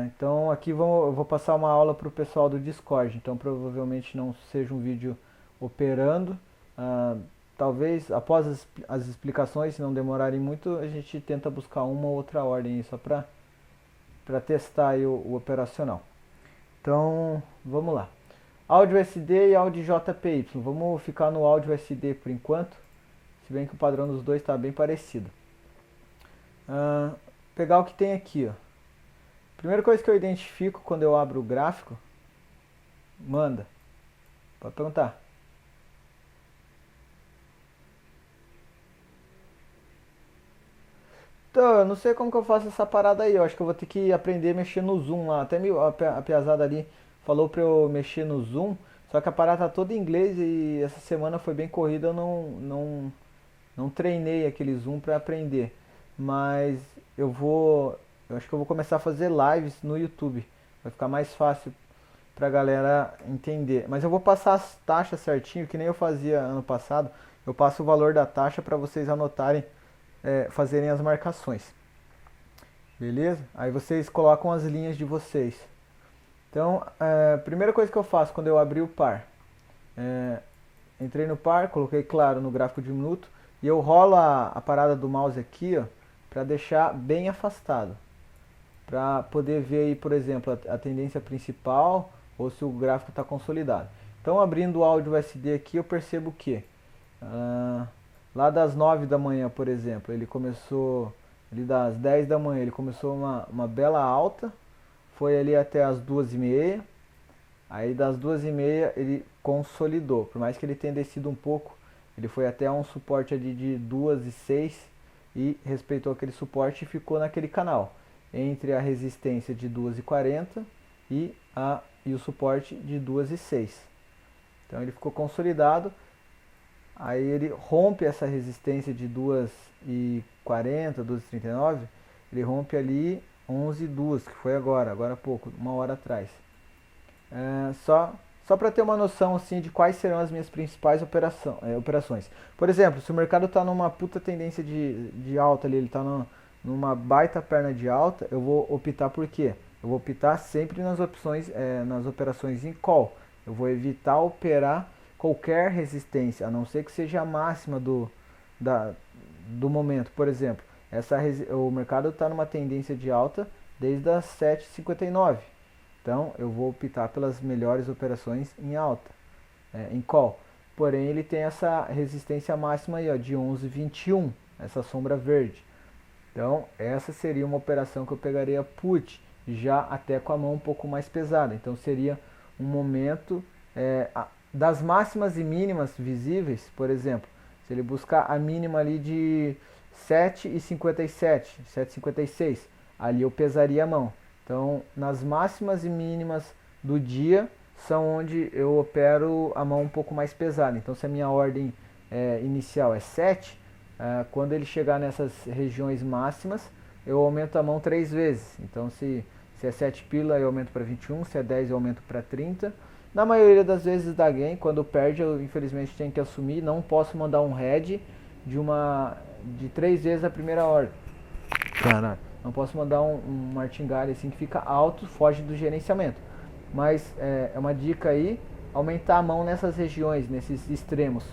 Então aqui eu vou passar uma aula para o pessoal do Discord, então provavelmente não seja um vídeo operando. Ah, Talvez após as explicações, se não demorarem muito, a gente tenta buscar uma ou outra ordem aí, só para testar aí o operacional. Então vamos lá. Áudio SD e áudio JPY. Vamos ficar no áudio SD por enquanto, se bem que o padrão dos dois está bem parecido. Ah, Pegar o que tem aqui, ó. Primeira coisa que eu identifico quando eu abro o gráfico, manda, pode perguntar. Então, eu não sei como que eu faço essa parada aí, eu acho que eu vou ter que aprender a mexer no zoom lá. Até a piazada ali falou pra eu mexer no zoom, só que a parada tá toda em inglês e essa semana foi bem corrida, eu não treinei aquele zoom pra aprender. Mas eu acho que eu vou começar a fazer lives no YouTube, vai ficar mais fácil pra galera entender. Mas eu vou passar as taxas certinho, que nem eu fazia ano passado. Eu passo o valor da taxa para vocês anotarem, fazerem as marcações. Beleza? Aí vocês colocam as linhas de vocês. Então, primeira coisa que eu faço quando eu abri o par. é, Entrei no par, coloquei claro no gráfico de minuto e eu rolo a parada do mouse aqui, ó, para deixar bem afastado, para poder ver aí, por exemplo, a tendência principal ou se o gráfico está consolidado. Então, abrindo o áudio USD aqui, eu percebo que lá das 9 da manhã, por exemplo, ele começou ali das 10 da manhã, ele começou uma bela alta, foi ali até as 2h30. Aí das 2h30 ele consolidou, por mais que ele tenha descido um pouco, ele foi até um suporte ali de 2h06 e respeitou aquele suporte e ficou naquele canal, entre a resistência de 2h40 e o suporte de 2h06. Então ele ficou consolidado, aí ele rompe essa resistência de 2h40, 2h39, ele rompe ali 11h02, que foi agora há pouco, uma hora atrás. Só para ter uma noção assim de quais serão as minhas principais operações. Por exemplo, se o mercado está numa puta tendência de alta ali, ele está numa baita perna de alta, eu vou optar por quê? Eu vou optar sempre nas opções, nas operações em call. Eu vou evitar operar qualquer resistência, a não ser que seja a máxima da, do momento. Por exemplo, o mercado está numa tendência de alta desde as 7h59. Então eu vou optar pelas melhores operações em alta, em call. Porém ele tem essa resistência máxima aí, ó, de 11,21, essa sombra verde. Então essa seria uma operação que eu pegaria put, já até com a mão um pouco mais pesada. Então seria um momento das máximas e mínimas visíveis, por exemplo, se ele buscar a mínima ali de 7,57, 7,56, ali eu pesaria a mão. Então, nas máximas e mínimas do dia são onde eu opero a mão um pouco mais pesada. Então, se a minha ordem inicial é 7, quando ele chegar nessas regiões máximas, eu aumento a mão 3 vezes. Então, se é 7 pila, eu aumento para 21, se é 10, eu aumento para 30. Na maioria das vezes dá gain, quando perde, eu infelizmente tenho que assumir. Não posso mandar um head de 3 vezes a primeira ordem. Caralho. Não posso mandar um martingale assim que fica alto, foge do gerenciamento. Mas é uma dica aí, aumentar a mão nessas regiões, nesses extremos.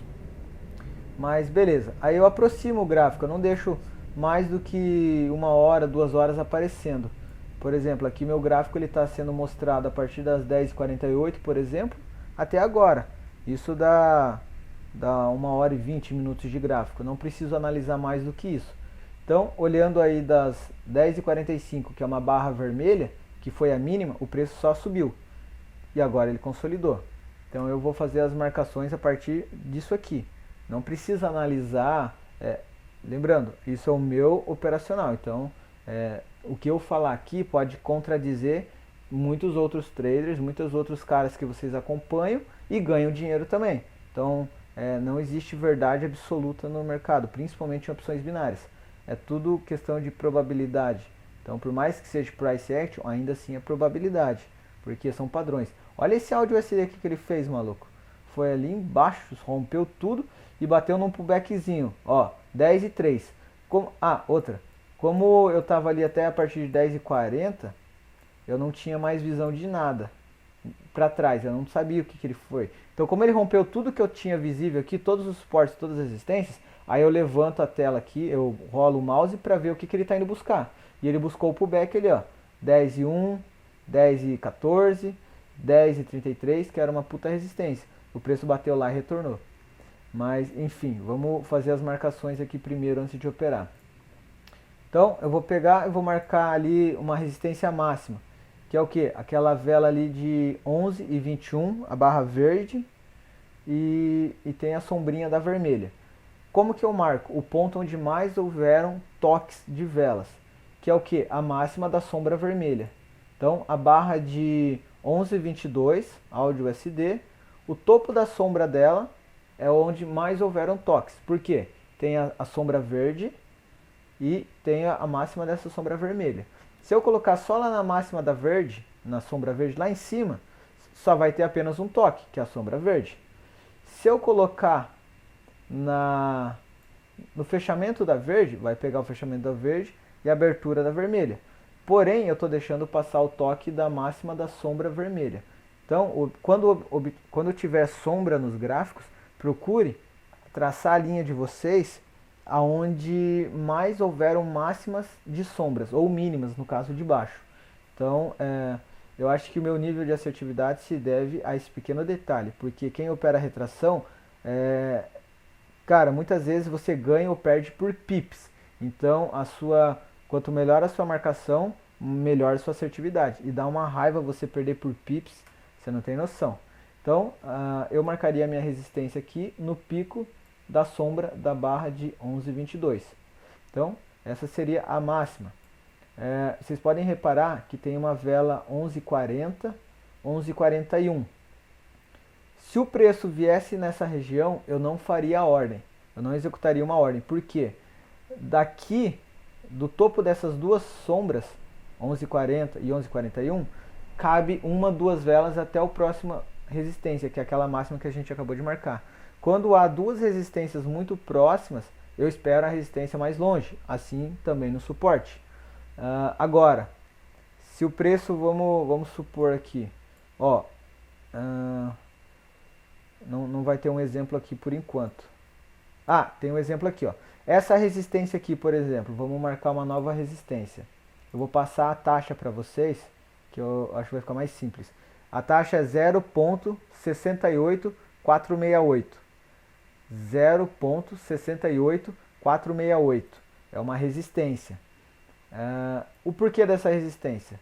Mas beleza, aí eu aproximo o gráfico, eu não deixo mais do que 1 hora, 2 horas aparecendo. Por exemplo, aqui meu gráfico ele está sendo mostrado a partir das 10h48, por exemplo, até agora. Isso dá 1 hora e 20 minutos de gráfico, eu não preciso analisar mais do que isso. Então, olhando aí das 10h45, que é uma barra vermelha, que foi a mínima, o preço só subiu. E agora ele consolidou. Então eu vou fazer as marcações a partir disso aqui. Não precisa analisar. Lembrando, isso é o meu operacional. Então, o que eu falar aqui pode contradizer muitos outros traders, muitos outros caras que vocês acompanham e ganham dinheiro também. Então, não existe verdade absoluta no mercado, principalmente em opções binárias. É tudo questão de probabilidade. Então, por mais que seja price action, ainda assim é probabilidade, porque são padrões. Olha esse áudio SD aqui que ele fez, maluco. Foi ali embaixo, rompeu tudo e bateu num pullbackzinho. Ó, 10,03. Outra. Como eu tava ali até a partir de 10h40, eu não tinha mais visão de nada para trás, eu não sabia o que, que ele foi. Então, como ele rompeu tudo que eu tinha visível aqui, todos os suportes, todas as resistências, aí eu levanto a tela aqui, eu rolo o mouse para ver o que, que ele está indo buscar. E ele buscou o pullback ali, ó, 10 e 1, 10 e 14, 10 e 33, que era uma puta resistência. O preço bateu lá e retornou. Mas, enfim, vamos fazer as marcações aqui primeiro antes de operar. Então, eu vou pegar e vou marcar ali uma resistência máxima, que é o que? Aquela vela ali de 11 e 21, a barra verde, e tem a sombrinha da vermelha. Como que eu marco? O ponto onde mais houveram toques de velas, que é o que? A máxima da sombra vermelha. Então, a barra de 11,22, áudio SD, o topo da sombra dela é onde mais houveram toques. Por quê? Tem a sombra verde e tem a máxima dessa sombra vermelha. Se eu colocar só lá na máxima da verde, na sombra verde lá em cima, só vai ter apenas um toque, que é a sombra verde. Se eu colocar no fechamento da verde, vai pegar o fechamento da verde e a abertura da vermelha. Porém, eu estou deixando passar o toque da máxima da sombra vermelha. Então, quando tiver sombra nos gráficos, procure traçar a linha de vocês aonde mais houveram máximas de sombras, ou mínimas no caso de baixo. Então, eu acho que o meu nível de assertividade se deve a esse pequeno detalhe, porque quem opera retração, cara, muitas vezes você ganha ou perde por pips. Então, quanto melhor a sua marcação, melhor a sua assertividade. E dá uma raiva você perder por pips, você não tem noção. Então, eu marcaria a minha resistência aqui no pico da sombra da barra de 11,22. Então, essa seria a máxima. Vocês podem reparar que tem uma vela 11,40, 11,41. Se o preço viesse nessa região, eu não faria a ordem. Eu não executaria uma ordem. Por quê? Daqui, do topo dessas duas sombras, 11,40 e 11,41, cabe uma, duas velas até a próxima resistência, que é aquela máxima que a gente acabou de marcar. Quando há duas resistências muito próximas, eu espero a resistência mais longe, assim também no suporte. Agora, se o preço, vamos supor aqui, ó, não vai ter um exemplo aqui por enquanto. Tem um exemplo aqui, ó. Essa resistência aqui, por exemplo, vamos marcar uma nova resistência. Eu vou passar a taxa para vocês, que eu acho que vai ficar mais simples. A taxa é 0.68468. 0.68468 é uma resistência. O porquê dessa resistência?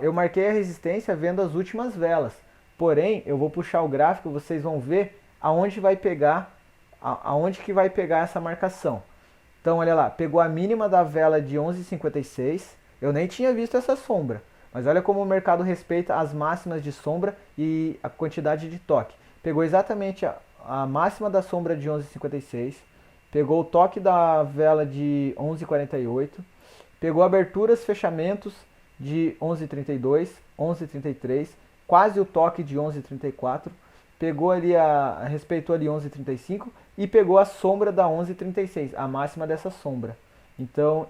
Eu marquei a resistência vendo as últimas velas. Porém, eu vou puxar o gráfico, vocês vão ver aonde vai pegar, aonde que vai pegar essa marcação. Então, olha lá, pegou a mínima da vela de 11,56. Eu nem tinha visto essa sombra. Mas olha como o mercado respeita as máximas de sombra e a quantidade de toque. Pegou exatamente a máxima da sombra de 11,56. Pegou o toque da vela de 11,48. Pegou aberturas, fechamentos de 11,32, 11,33. Quase o toque de 11,34. Pegou ali respeitou ali 11,35 e pegou a sombra da 11,36, a máxima dessa sombra. Então,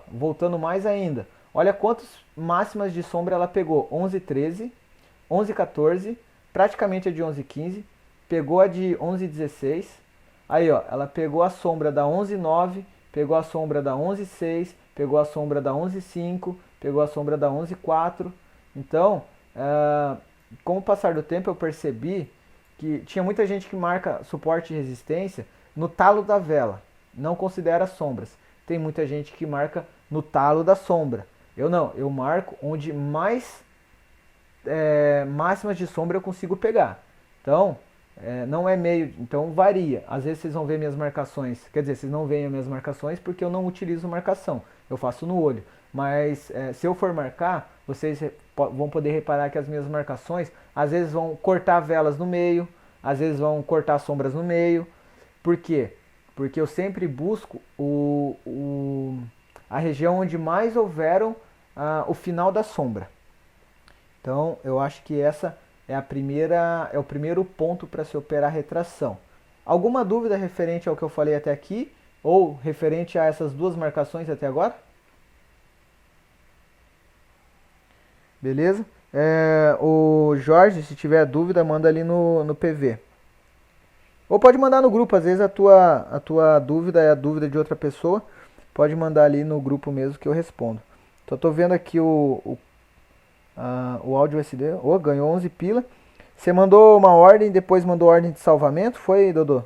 voltando mais ainda, olha quantas máximas de sombra ela pegou: 11,13, 11,14, praticamente a de 11,15, pegou a de 11,16. Aí, ela pegou a sombra da 11,9, pegou a sombra da 11,6, pegou a sombra da 11,5, pegou a sombra da 11,4. Então, com o passar do tempo eu percebi que tinha muita gente que marca suporte e resistência no talo da vela, não considera sombras. Tem muita gente que marca no talo da sombra. Eu não, eu marco onde mais máximas de sombra eu consigo pegar. Então, não é meio, então varia. Às vezes vocês vão ver minhas marcações, quer dizer, vocês não veem as minhas marcações porque eu não utilizo marcação, eu faço no olho. Mas se eu for marcar, vocês vão poder reparar que as minhas marcações às vezes vão cortar velas no meio, às vezes vão cortar sombras no meio. Por quê? Porque eu sempre busco a região onde mais houveram o final da sombra. Então eu acho que essa é o primeiro ponto para se operar retração. Alguma dúvida referente ao que eu falei até aqui? Ou referente a essas duas marcações até agora? Beleza? O Jorge, se tiver dúvida, manda ali no PV. Ou pode mandar no grupo, às vezes a tua dúvida é a dúvida de outra pessoa. Pode mandar ali no grupo mesmo que eu respondo. Então tô vendo aqui o áudio SD. Oh, ganhou 11 pila. Você mandou uma ordem, depois mandou ordem de salvamento, foi, Dodô?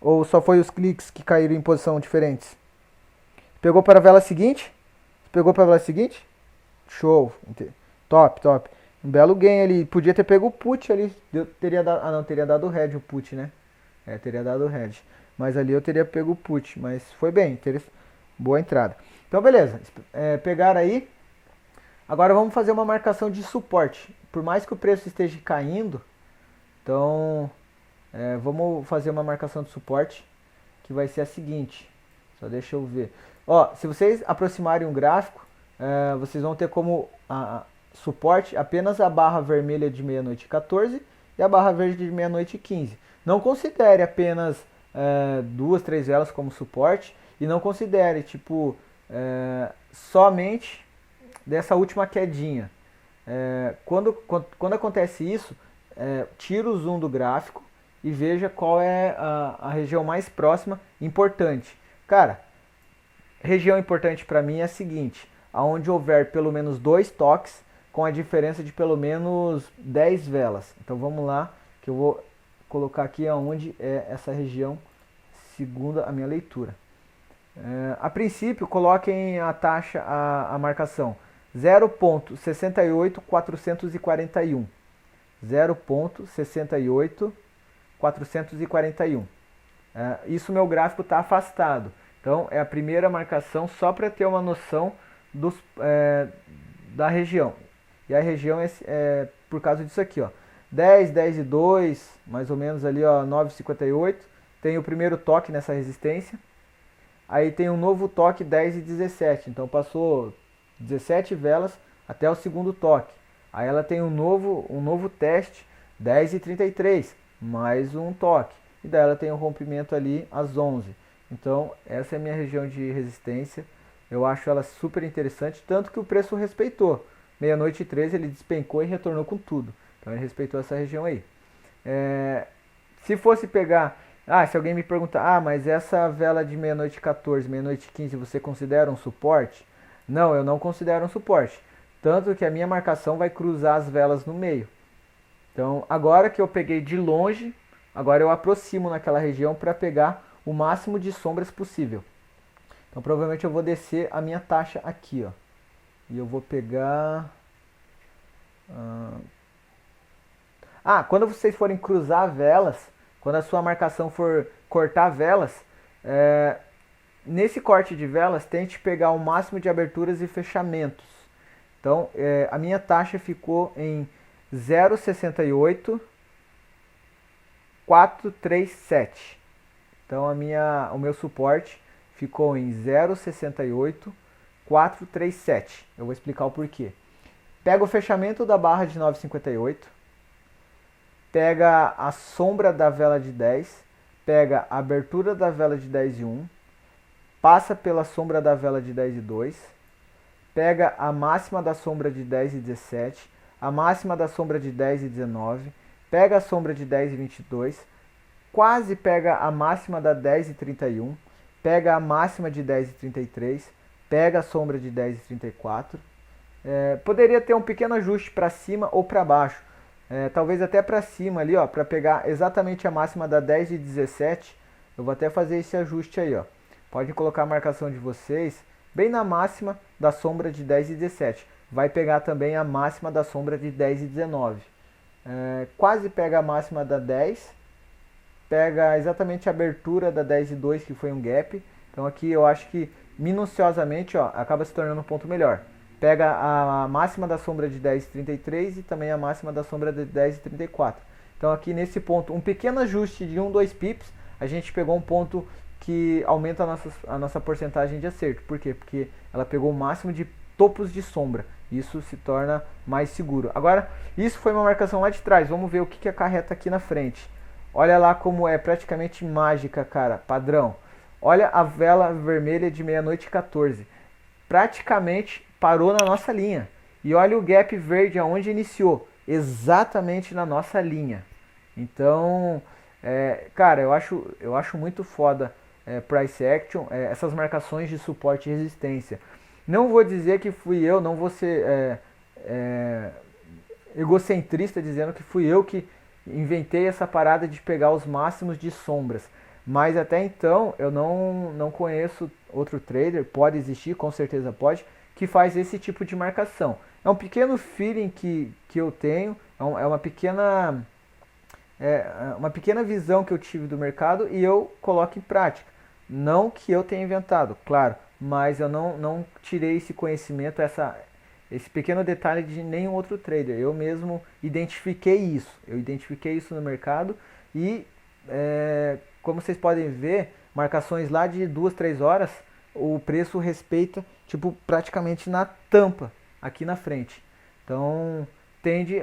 Ou só foi os cliques que caíram em posição diferentes? Pegou para a vela seguinte? Pegou para a vela seguinte? Show. Top, top. Um belo game ali. Podia ter pego o put ali. Teria dado, não, teria dado o head o put, né? Teria dado o head. Mas ali eu teria pego o put. Mas foi bem. Boa entrada. Então, beleza. Pegaram aí. Agora vamos fazer uma marcação de suporte. Por mais que o preço esteja caindo, então vamos fazer uma marcação de suporte que vai ser a seguinte. Só deixa eu ver. Ó, se vocês aproximarem um gráfico, vocês vão ter como suporte apenas a barra vermelha de meia-noite 14 e a barra verde de meia-noite 15. Não considere apenas 2, 3 velas como suporte e não considere tipo somente dessa última quedinha. Quando acontece isso, tira o zoom do gráfico e veja qual é a região mais próxima importante. Cara, região importante para mim é a seguinte: aonde houver pelo menos 2 toques com a diferença de pelo menos 10 velas. Então vamos lá, que eu vou colocar aqui aonde é essa região segundo a minha leitura. A princípio, coloquem a taxa, a marcação 0.68441. 0.68441. Isso meu gráfico está afastado. Então é a primeira marcação só para ter uma noção da região. E a região é por causa disso aqui, ó. 10, 10 e 2, mais ou menos ali, ó, 9,58. Tem o primeiro toque nessa resistência. Aí tem um novo toque 10 e 17. Então passou 17 velas até o segundo toque. Aí ela tem um novo teste 10 e 33, mais um toque. E daí ela tem um rompimento ali às 11. Então essa é a minha região de resistência. Eu acho ela super interessante, tanto que o preço respeitou. Meia-noite 13 ele despencou e retornou com tudo. Então ele respeitou essa região aí. Se fosse pegar... se alguém me perguntar, mas essa vela de meia-noite 14, meia-noite 15, você considera um suporte? Não, eu não considero um suporte. Tanto que a minha marcação vai cruzar as velas no meio. Então, agora que eu peguei de longe, agora eu aproximo naquela região para pegar o máximo de sombras possível. Então, provavelmente eu vou descer a minha taxa aqui, ó. E eu vou pegar... quando vocês forem cruzar velas, quando a sua marcação for cortar velas, nesse corte de velas, tente pegar o máximo de aberturas e fechamentos. Então, a minha taxa ficou em 0,68437. Então, o meu suporte ficou em 0,68437. Eu vou explicar o porquê. Pega o fechamento da barra de 9,58. Pega a sombra da vela de 10. Pega a abertura da vela de 10 e 1. Passa pela sombra da vela de 10 e 2. Pega a máxima da sombra de 10 e 17. A máxima da sombra de 10 e 19. Pega a sombra de 10 e 22. Quase pega a máxima da 10 e 31. Pega a máxima de 10 e 33. Pega a sombra de 10 e 34. Poderia ter um pequeno ajuste para cima ou para baixo. Talvez até para cima ali, ó, para pegar exatamente a máxima da 10 e 17. Eu vou até fazer esse ajuste aí, ó. Pode colocar a marcação de vocês bem na máxima da sombra de 10 e 17. Vai pegar também a máxima da sombra de 10 e 19. Quase pega a máxima da 10. Pega exatamente a abertura da 10 e 2, que foi um gap. Então aqui eu acho que minuciosamente, ó, acaba se tornando um ponto melhor. Pega a máxima da sombra de 10 e 33 e também a máxima da sombra de 10 e 34. Então aqui nesse ponto, um pequeno ajuste de 1, 2 pips, a gente pegou um ponto que aumenta a nossa porcentagem de acerto. Por quê? Porque ela pegou o máximo de topos de sombra. Isso se torna mais seguro. Agora, isso foi uma marcação lá de trás. Vamos ver o que acarreta aqui na frente. Olha lá como é praticamente mágica, cara. Padrão. Olha a vela vermelha de meia-noite 14. Praticamente parou na nossa linha. E olha o gap verde aonde iniciou, exatamente na nossa linha. Então, cara, eu acho muito foda price action, essas marcações de suporte e resistência. Não vou dizer que fui eu, não vou ser é, egocentrista dizendo que fui eu que inventei essa parada de pegar os máximos de sombras. Mas até então eu não conheço outro trader, pode existir, com certeza pode, que faz esse tipo de marcação. É um pequeno feeling que eu tenho, é uma pequena visão que eu tive do mercado e eu coloco em prática. Não que eu tenha inventado, claro, mas eu não tirei esse conhecimento, esse pequeno detalhe de nenhum outro trader. Eu mesmo identifiquei isso. Eu identifiquei isso no mercado e, como vocês podem ver, marcações lá de 2, 3 horas, o preço respeita, tipo, praticamente na tampa, aqui na frente. Então, tende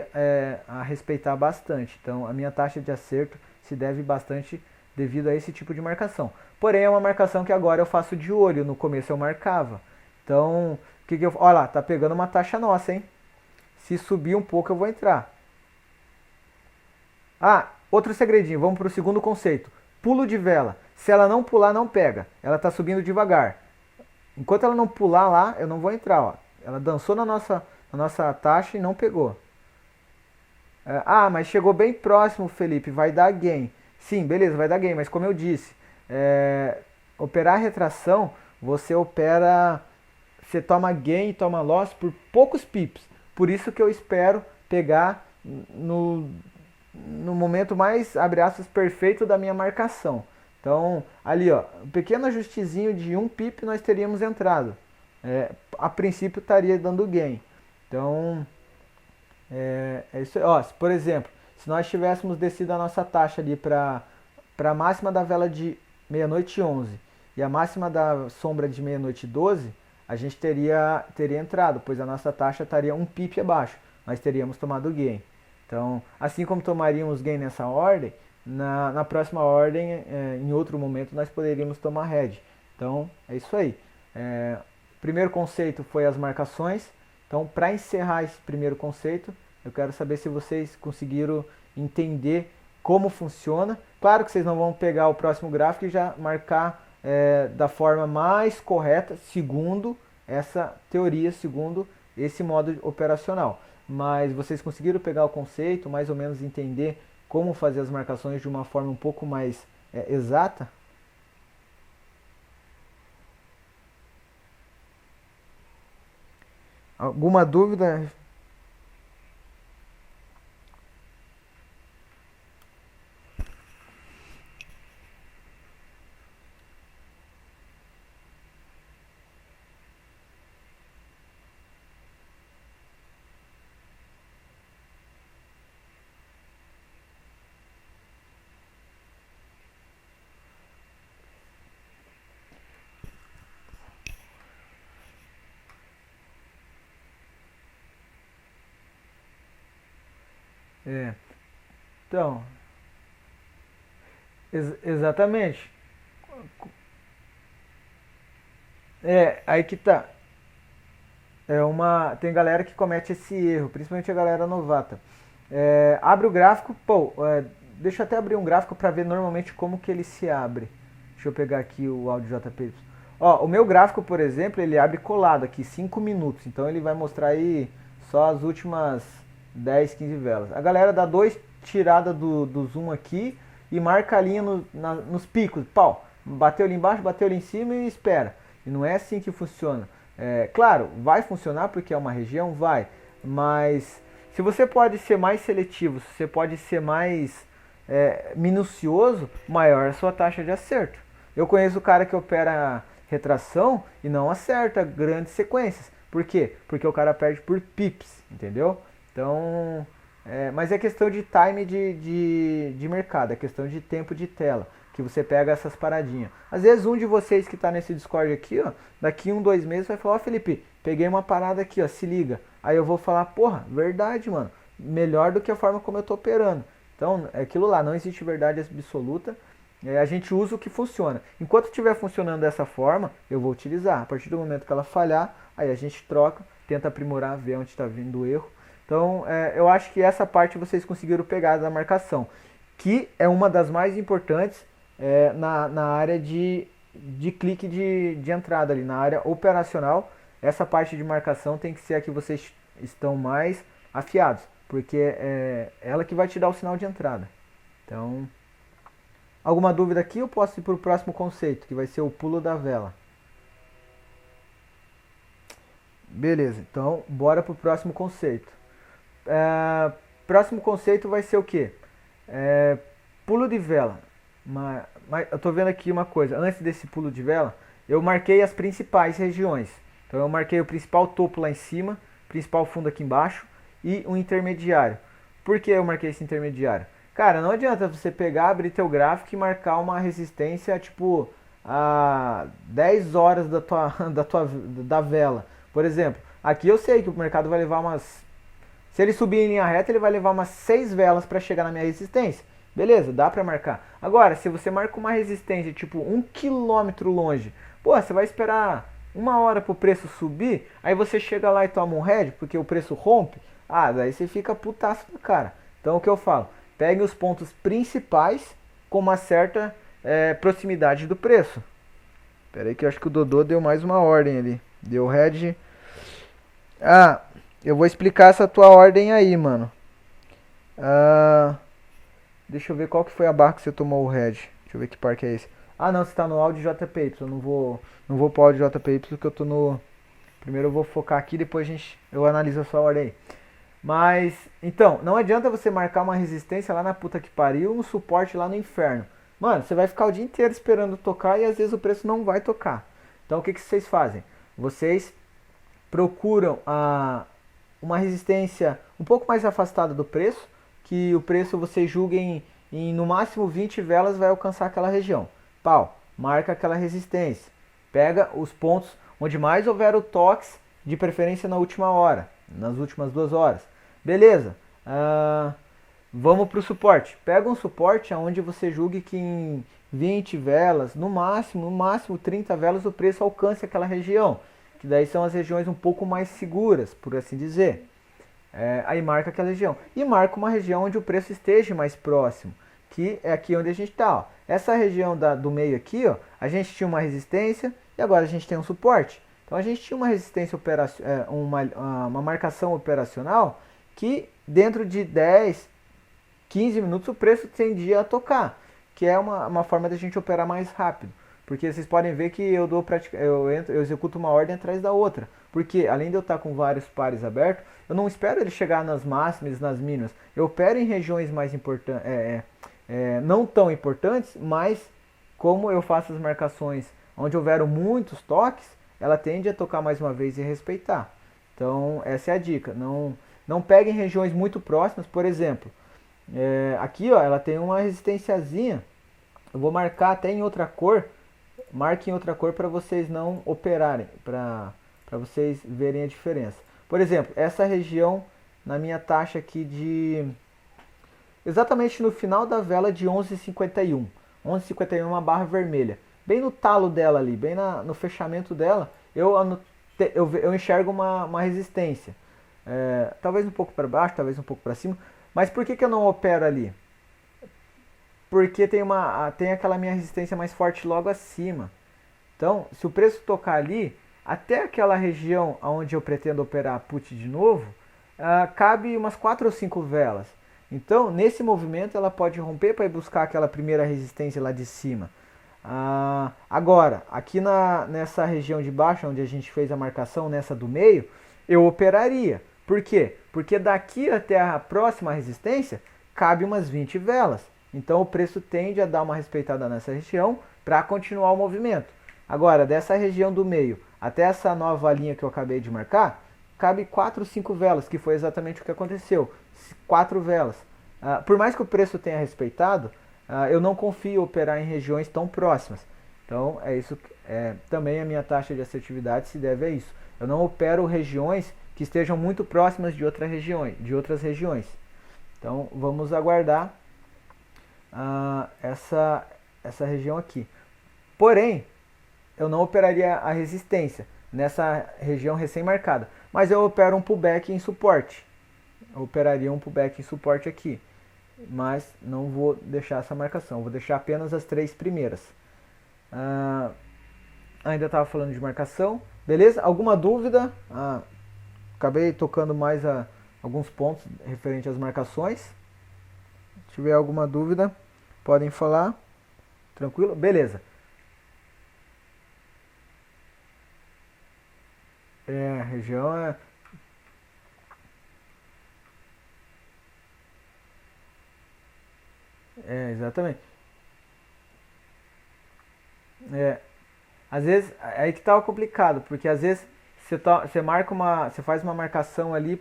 a respeitar bastante. Então, a minha taxa de acerto se deve bastante devido a esse tipo de marcação. Porém, é uma marcação que agora eu faço de olho. No começo eu marcava. Então, olha lá, tá pegando uma taxa nossa, hein? Se subir um pouco eu vou entrar. Ah, outro segredinho, vamos para o segundo conceito. Pulo de vela. Se ela não pular, não pega. Ela tá subindo devagar. Enquanto ela não pular lá, eu não vou entrar, ó. Ela dançou na nossa taxa e não pegou. Mas chegou bem próximo, Felipe, vai dar gain. Sim, beleza, vai dar gain, mas como eu disse, operar retração, você toma gain e toma loss por poucos pips. Por isso que eu espero pegar no momento mais, abre aspas, perfeito da minha marcação. Então, ali, ó, um pequeno ajustezinho de um pip nós teríamos entrado. A princípio estaria dando gain. Então, é isso aí. Ó, por exemplo, se nós tivéssemos descido a nossa taxa ali para a máxima da vela de meia-noite 11 e a máxima da sombra de meia-noite 12, a gente teria entrado, pois a nossa taxa estaria um pip abaixo. Nós teríamos tomado gain. Então, assim como tomaríamos gain nessa ordem, na próxima ordem, em outro momento, nós poderíamos tomar head. Então, é isso aí. O primeiro conceito foi as marcações. Então, para encerrar esse primeiro conceito, eu quero saber se vocês conseguiram entender como funciona. Claro que vocês não vão pegar o próximo gráfico e já marcar da forma mais correta, segundo essa teoria, segundo esse modo operacional. Mas vocês conseguiram pegar o conceito, mais ou menos entender como fazer as marcações de uma forma um pouco mais exata? Alguma dúvida? É. Então, exatamente. Aí que tá. Tem galera que comete esse erro, principalmente a galera novata. Abre o gráfico, pô, deixa eu até abrir um gráfico para ver normalmente como que ele se abre. Deixa eu pegar aqui o áudio JP. Ó, o meu gráfico, por exemplo, ele abre colado aqui, 5 minutos. Então ele vai mostrar aí só as últimas 10, 15 velas. A galera dá dois tiradas do zoom aqui e marca a linha nos picos. Pau, bateu ali embaixo, bateu ali em cima e espera. E não é assim que funciona. Claro, vai funcionar porque é uma região, vai. Mas se você pode ser mais seletivo, se você pode ser mais minucioso, maior é a sua taxa de acerto. Eu conheço o cara que opera retração e não acerta grandes sequências. Por quê? Porque o cara perde por pips, entendeu? Então, mas é questão de time de mercado, é questão de tempo de tela, que você pega essas paradinhas. Às vezes um de vocês que está nesse Discord aqui, ó, daqui 1, 2 meses vai falar, ó Felipe, peguei uma parada aqui, ó, se liga. Aí eu vou falar, porra, verdade, mano, melhor do que a forma como eu tô operando. Então, é aquilo lá, não existe verdade absoluta. A gente usa o que funciona. Enquanto estiver funcionando dessa forma, eu vou utilizar. A partir do momento que ela falhar, aí a gente troca tenta aprimorar, ver onde está vindo o erro. Então, eu acho que essa parte vocês conseguiram pegar da marcação, que é uma das mais importantes na área de clique de entrada ali, na área operacional. Essa parte de marcação tem que ser a que vocês estão mais afiados, porque é ela que vai te dar o sinal de entrada. Então, alguma dúvida aqui? Eu posso ir para o próximo conceito, que vai ser o pulo da vela. Beleza, então bora para o próximo conceito. Próximo conceito vai ser o que? Pulo de vela. Mas eu tô vendo aqui uma coisa. Antes desse pulo de vela, eu marquei as principais regiões. Então eu marquei o principal topo lá em cima, principal fundo aqui embaixo e um intermediário. Por que eu marquei esse intermediário? Cara, não adianta você pegar, abrir teu gráfico e marcar uma resistência tipo a 10 horas da vela. Por exemplo, aqui eu sei que o mercado vai levar umas... Se ele subir em linha reta, ele vai levar umas 6 velas para chegar na minha resistência. Beleza, dá para marcar. Agora, se você marca uma resistência tipo 1 km longe, pô, você vai esperar 1 hora pro preço subir, aí você chega lá e toma um head, porque o preço rompe, daí você fica putaço na cara. Então o que eu falo? Pegue os pontos principais com uma certa proximidade do preço. Pera aí que eu acho que o Dodô deu mais uma ordem ali. Deu head. Eu vou explicar essa tua ordem aí, mano. Deixa eu ver qual que foi a barra que você tomou o head. Deixa eu ver que par que é esse. Não, você tá no áudio JPY. Eu não vou pro áudio JPY porque eu tô no... Primeiro eu vou focar aqui, depois eu analiso a sua ordem aí. Mas, então, não adianta você marcar uma resistência lá na puta que pariu, um suporte lá no inferno. Mano, você vai ficar o dia inteiro esperando tocar e às vezes o preço não vai tocar. Então o que vocês fazem? Vocês procuram uma resistência um pouco mais afastada do preço, que o preço vocês julguem em no máximo 20 velas vai alcançar aquela região. Pau, marca aquela resistência. Pega os pontos onde mais houver o toques, de preferência na última hora, nas últimas 2 horas. Beleza. Vamos para o suporte. Pega um suporte onde você julgue que em 20 velas, no máximo 30 velas, o preço alcance aquela região. Que daí são as regiões um pouco mais seguras, por assim dizer. Aí marca aquela região. E marca uma região onde o preço esteja mais próximo, que é aqui onde a gente está. Essa região do meio aqui, ó, a gente tinha uma resistência e agora a gente tem um suporte. Então a gente tinha uma resistência uma marcação operacional que dentro de 10, 15 minutos o preço tendia a tocar, que é uma forma da gente operar mais rápido. Porque vocês podem ver que eu executo uma ordem atrás da outra. Porque além de eu estar com vários pares abertos, eu não espero ele chegar nas máximas, nas mínimas. Eu opero em regiões mais importantes, não tão importantes, mas como eu faço as marcações onde houveram muitos toques, ela tende a tocar mais uma vez e respeitar. Então essa é a dica. Não peguem regiões muito próximas, por exemplo. Aqui ó, ela tem uma resistênciazinha. Eu vou marcar até em outra cor. Marque em outra cor para vocês não operarem, para vocês verem a diferença. Por exemplo, essa região na minha taxa aqui exatamente no final da vela de 11,51. 11,51 é uma barra vermelha. Bem no talo dela ali, bem no fechamento dela, eu enxergo uma resistência. Talvez um pouco para baixo, talvez um pouco para cima. Mas por que eu não opero ali? Porque tem aquela minha resistência mais forte logo acima. Então, se o preço tocar ali, até aquela região onde eu pretendo operar put de novo, cabe umas 4 ou 5 velas. Então, nesse movimento, ela pode romper para ir buscar aquela primeira resistência lá de cima. Agora, aqui nessa região de baixo, onde a gente fez a marcação, nessa do meio, eu operaria. Por quê? Porque daqui até a próxima resistência, cabe umas 20 velas. Então o preço tende a dar uma respeitada nessa região para continuar o movimento. Agora, dessa região do meio até essa nova linha que eu acabei de marcar, cabe 4 ou 5 velas, que foi exatamente o que aconteceu. 4 velas. Por mais que o preço tenha respeitado, eu não confio em operar em regiões tão próximas. Então, também a minha taxa de assertividade se deve a isso. Eu não opero regiões que estejam muito próximas de outras regiões. Então, vamos aguardar essa região aqui. Porém, eu não operaria a resistência nessa região recém-marcada. mas eu opero um pullback em suporte. Eu operaria um pullback em suporte aqui, mas não vou deixar essa marcação, vou deixar apenas as 3 primeiras. Ainda estava falando de marcação, beleza? Alguma dúvida? Acabei tocando mais alguns pontos referente às marcações. Se tiver alguma dúvida, podem falar. Tranquilo? Beleza. A região exatamente. É, às vezes, aí que tá o complicado, porque às vezes você marca você faz uma marcação ali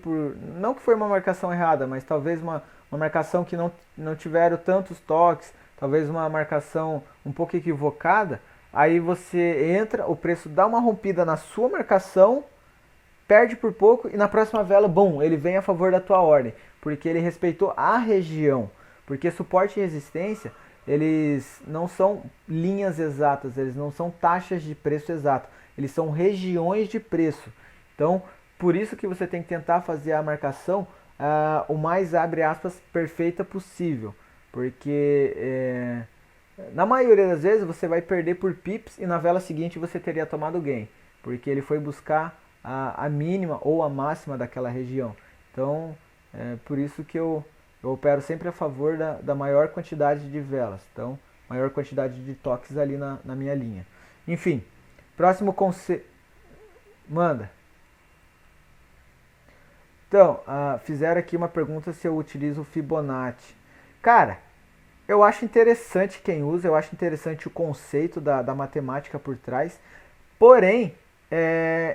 não que foi uma marcação errada, mas talvez uma marcação que não tiveram tantos toques, talvez uma marcação um pouco equivocada, aí você entra, o preço dá uma rompida na sua marcação, perde por pouco e na próxima vela, bom, ele vem a favor da tua ordem, porque ele respeitou a região. Porque suporte e resistência, eles não são linhas exatas, eles não são taxas de preço exato, eles são regiões de preço. Então, por isso que você tem que tentar fazer a marcação o mais, abre aspas, perfeita possível. Porque na maioria das vezes você vai perder por pips e na vela seguinte você teria tomado gain. Porque ele foi buscar a mínima ou a máxima daquela região. Então, por isso que eu opero sempre a favor da maior quantidade de velas. Então, maior quantidade de toques ali na minha linha. Enfim, próximo conceito. Manda. Então, fizeram aqui uma pergunta se eu utilizo o Fibonacci. Cara, eu acho interessante quem usa, eu acho interessante o conceito da matemática por trás. Porém,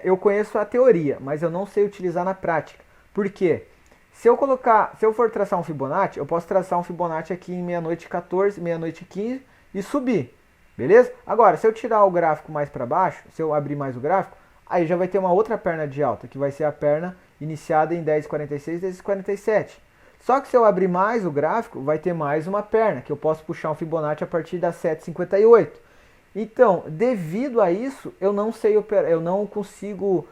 eu conheço a teoria, mas eu não sei utilizar na prática. Por quê? Se eu for traçar um Fibonacci, eu posso traçar um Fibonacci aqui em meia-noite 14, meia-noite 15 e subir, beleza? Agora, se eu tirar o gráfico mais para baixo, se eu abrir mais o gráfico, aí já vai ter uma outra perna de alta, que vai ser a perna iniciada em 10,46, 10,47. Só que se eu abrir mais o gráfico, vai ter mais uma perna, que eu posso puxar um Fibonacci a partir das 7,58. Então, devido a isso, eu não sei operar, eu não consigo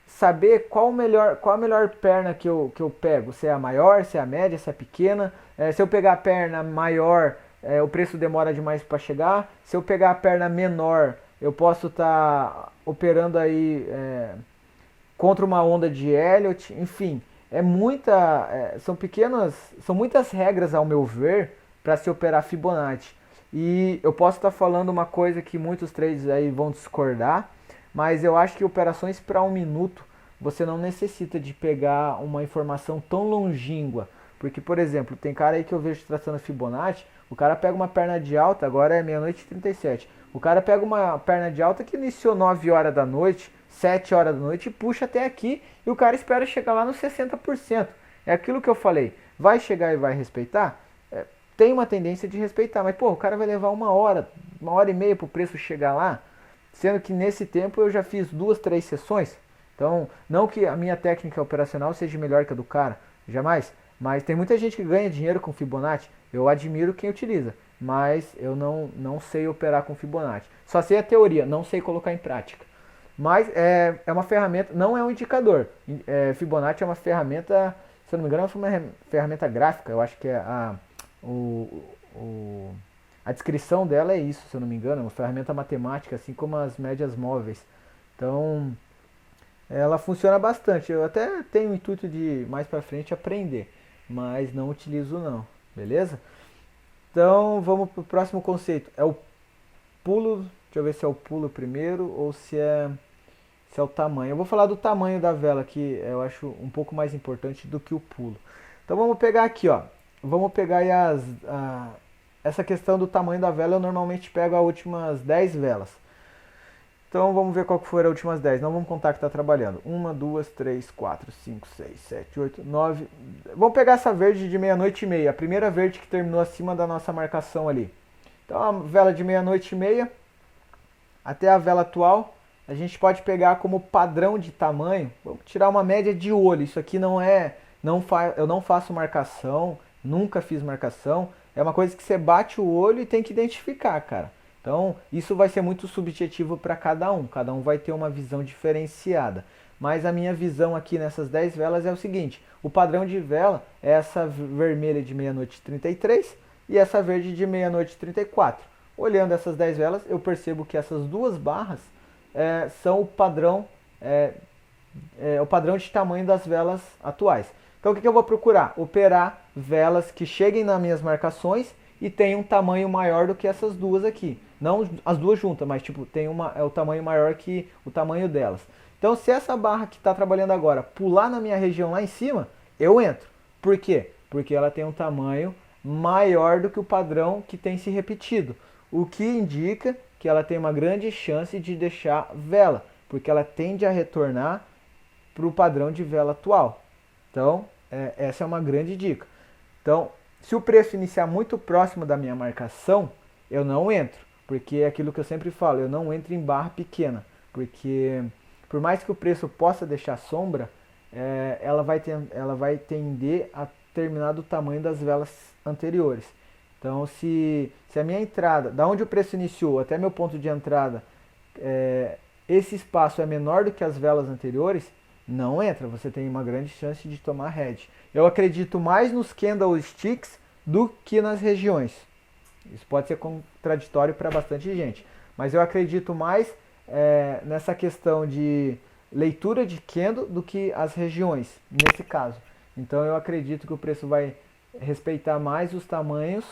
saber qual a melhor perna que eu pego. Se é a maior, se é a média, se é a pequena. Se eu pegar a perna maior, o preço demora demais para chegar. Se eu pegar a perna menor, eu posso estar operando aí contra uma onda de Elliott. Enfim, são muitas regras ao meu ver para se operar Fibonacci. E eu posso estar falando uma coisa que muitos traders aí vão discordar, mas eu acho que operações para 1 minuto você não necessita de pegar uma informação tão longínqua. Porque, por exemplo, tem cara aí que eu vejo traçando Fibonacci, o cara pega uma perna de alta, agora é meia-noite e 37. O cara pega uma perna de alta que iniciou 9 horas da noite, 7 horas da noite e puxa até aqui e o cara espera chegar lá nos 60%. É aquilo que eu falei, vai chegar e vai respeitar? Tem uma tendência de respeitar, mas pô, o cara vai levar 1 hora e meia para o preço chegar lá, sendo que nesse tempo eu já fiz 2, 3 sessões. Então, não que a minha técnica operacional seja melhor que a do cara, jamais, mas tem muita gente que ganha dinheiro com Fibonacci, eu admiro quem utiliza, mas eu não sei operar com Fibonacci. Só sei a teoria, não sei colocar em prática. Mas é uma ferramenta, não é um indicador. Fibonacci é uma ferramenta, se eu não me engano, é uma ferramenta gráfica, eu acho que é a descrição dela é isso, se eu não me engano, é uma ferramenta matemática, assim como as médias móveis. Então, ela funciona bastante. Eu até tenho o intuito de mais pra frente aprender, mas não utilizo não, beleza? Então, vamos pro próximo conceito. É o pulo, deixa eu ver se é o pulo primeiro ou se é o tamanho. Eu vou falar do tamanho da vela, que eu acho um pouco mais importante do que o pulo. Então, vamos pegar aqui, ó. Vamos pegar aí essa questão do tamanho da vela, eu normalmente pego as últimas 10 velas. Então vamos ver qual que foram as últimas 10. Não vamos contar que está trabalhando. 1, 2, 3, 4, 5, 6, 7, 8, 9. Vamos pegar essa verde de meia-noite e meia. A primeira verde que terminou acima da nossa marcação ali. Então a vela de meia-noite e meia até a vela atual. A gente pode pegar como padrão de tamanho. Vamos tirar uma média de olho. Isso aqui eu não faço marcação. Nunca fiz marcação. É uma coisa que você bate o olho e tem que identificar, cara. Então, isso vai ser muito subjetivo para cada um vai ter uma visão diferenciada. Mas a minha visão aqui nessas 10 velas é o seguinte: o padrão de vela é essa vermelha de meia-noite e 33 e essa verde de meia-noite e 34. Olhando essas 10 velas, eu percebo que essas duas barras são o padrão de tamanho das velas atuais. Então o que eu vou procurar? Operar velas que cheguem nas minhas marcações e tenham um tamanho maior do que essas duas aqui. Não as duas juntas, mas tipo, tem o tamanho maior que o tamanho delas. Então se essa barra que está trabalhando agora pular na minha região lá em cima, eu entro. Por quê? Porque ela tem um tamanho maior do que o padrão que tem se repetido. O que indica que ela tem uma grande chance de deixar vela, porque ela tende a retornar para o padrão de vela atual. Então, essa é uma grande dica. Então, se o preço iniciar muito próximo da minha marcação, eu não entro, porque é aquilo que eu sempre falo, eu não entro em barra pequena, porque por mais que o preço possa deixar sombra, ela vai tender a terminar do tamanho das velas anteriores. Então, se a minha entrada, da onde o preço iniciou até meu ponto de entrada, esse espaço é menor do que as velas anteriores, não entra, você tem uma grande chance de tomar head. Eu acredito mais nos candlesticks do que nas regiões. Isso pode ser contraditório para bastante gente, mas eu acredito mais nessa questão de leitura de candle do que as regiões, nesse caso. Então eu acredito que o preço vai respeitar mais os tamanhos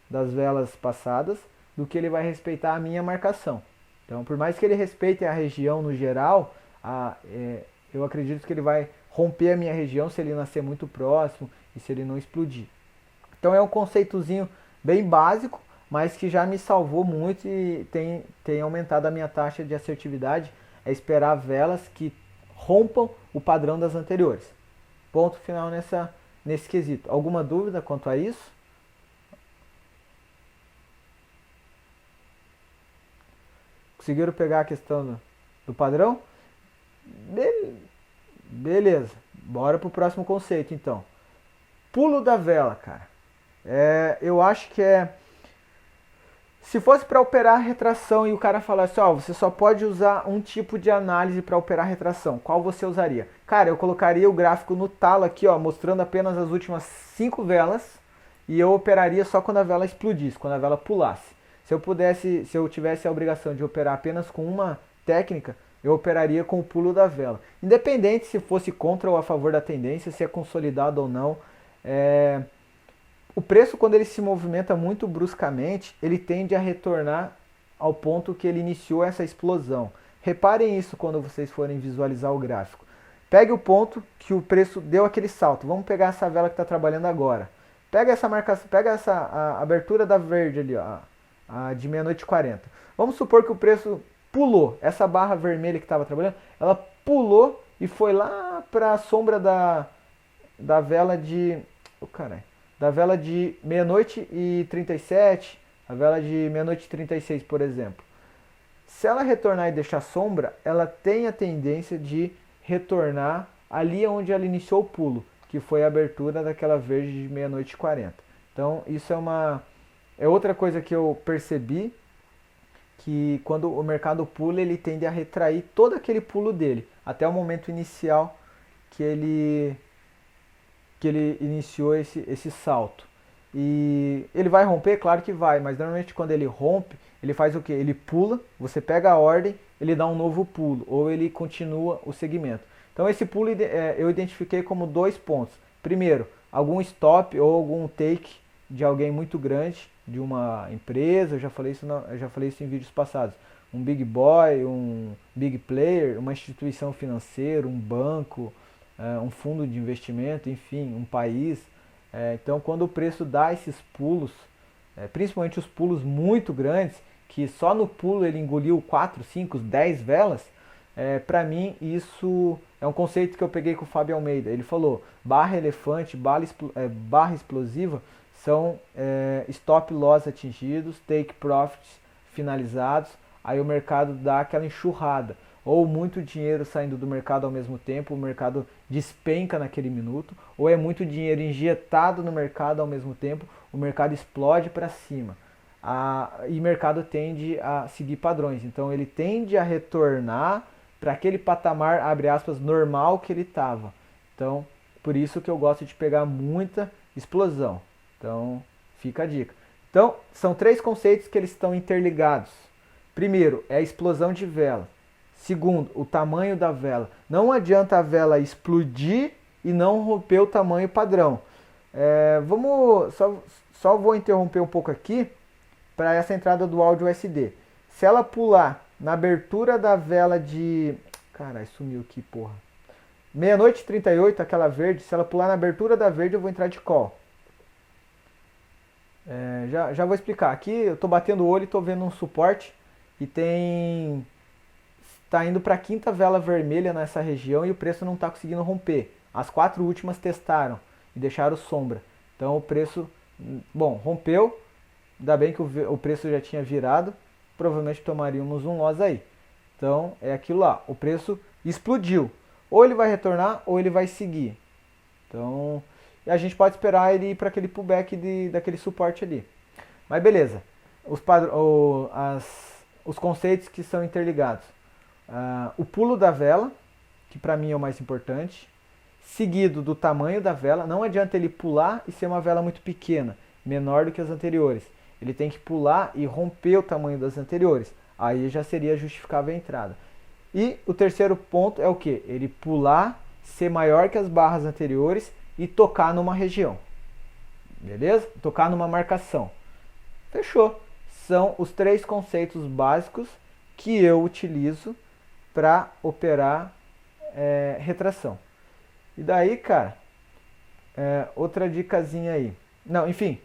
das velas passadas do que ele vai respeitar a minha marcação. Então, por mais que ele respeite a região no geral, eu acredito que ele vai romper a minha região se ele nascer muito próximo e se ele não explodir. Então é um conceitozinho bem básico, mas que já me salvou muito e tem aumentado a minha taxa de assertividade. É esperar velas que rompam o padrão das anteriores. Ponto final nesse quesito. Alguma dúvida quanto a isso? Conseguiram pegar a questão do padrão? Beleza. Bora pro próximo conceito, então. Pulo da vela, cara. Eu acho que se fosse para operar retração e o cara falasse, você só pode usar um tipo de análise para operar retração, qual você usaria? Cara, eu colocaria o gráfico no talo aqui, mostrando apenas as últimas 5 velas e eu operaria só quando a vela explodisse, quando a vela pulasse. Se eu tivesse a obrigação de operar apenas com uma técnica, eu operaria com o pulo da vela. Independente se fosse contra ou a favor da tendência, se é consolidado ou não. O preço, quando ele se movimenta muito bruscamente, ele tende a retornar ao ponto que ele iniciou essa explosão. Reparem isso quando vocês forem visualizar o gráfico. Pegue o ponto que o preço deu aquele salto. Vamos pegar essa vela que está trabalhando agora. Pega essa marcação, a abertura da verde ali, a de meia-noite e 40. Vamos supor que o preço pulou. Essa barra vermelha que estava trabalhando, ela pulou e foi lá para a sombra da vela de... da vela de meia-noite e 37, a vela de meia-noite e 36, por exemplo. Se ela retornar e deixar sombra, ela tem a tendência de retornar ali onde ela iniciou o pulo, que foi a abertura daquela verde de meia-noite e 40. Então, isso é outra coisa que eu percebi, que quando o mercado pula, ele tende a retrair todo aquele pulo dele, até o momento inicial que ele iniciou esse salto. E ele vai romper? Claro que vai, mas normalmente quando ele rompe, ele faz o que? Ele pula, você pega a ordem, ele dá um novo pulo, ou ele continua o segmento. Então esse pulo eu identifiquei como 2 pontos. Primeiro, algum stop ou algum take de alguém muito grande, de uma empresa, eu já falei isso em vídeos passados. Um big boy, um big player, uma instituição financeira, um banco, um fundo de investimento, enfim, um país. Então, quando o preço dá esses pulos, principalmente os pulos muito grandes, que só no pulo ele engoliu 4, 5, 10 velas, para mim isso é um conceito que eu peguei com o Fábio Almeida. Ele falou, barra elefante, barra explosiva são stop loss atingidos, take profits finalizados, aí o mercado dá aquela enxurrada. Ou muito dinheiro saindo do mercado ao mesmo tempo, o mercado despenca naquele minuto, ou é muito dinheiro injetado no mercado ao mesmo tempo, o mercado explode para cima. e mercado tende a seguir padrões. Então ele tende a retornar para aquele patamar, abre aspas, normal que ele estava. Então, por isso que eu gosto de pegar muita explosão. Então, fica a dica. Então, são três conceitos que eles estão interligados. Primeiro, é a explosão de vela. Segundo, o tamanho da vela. Não adianta a vela explodir e não romper o tamanho padrão. Só vou interromper um pouco aqui para essa entrada do áudio USB. Se ela pular na abertura da vela de... Caralho, sumiu aqui, porra. Meia-noite 38, aquela verde. Se ela pular na abertura da verde, eu vou entrar de call. Já vou explicar. Aqui eu tô batendo o olho e tô vendo um suporte. E tem... Tá indo para a quinta vela vermelha nessa região e o preço não está conseguindo romper. As 4 últimas testaram e deixaram sombra. Então o preço, bom, rompeu. Ainda bem que o preço já tinha virado. Provavelmente tomaríamos um loss aí. Então é aquilo lá. O preço explodiu. Ou ele vai retornar ou ele vai seguir. Então a gente pode esperar ele ir para aquele pullback daquele suporte ali. Mas beleza. Os conceitos que são interligados. O pulo da vela, que para mim é o mais importante, seguido do tamanho da vela. Não adianta ele pular e ser uma vela muito pequena, menor do que as anteriores. Ele tem que pular e romper o tamanho das anteriores. Aí já seria justificável a entrada. E o terceiro ponto é o que? Ele pular, ser maior que as barras anteriores e tocar numa região. Beleza? Tocar numa marcação. Fechou. São os 3 conceitos básicos que eu utilizo para operar retração. E daí, cara, outra dicasinha aí. Não, enfim,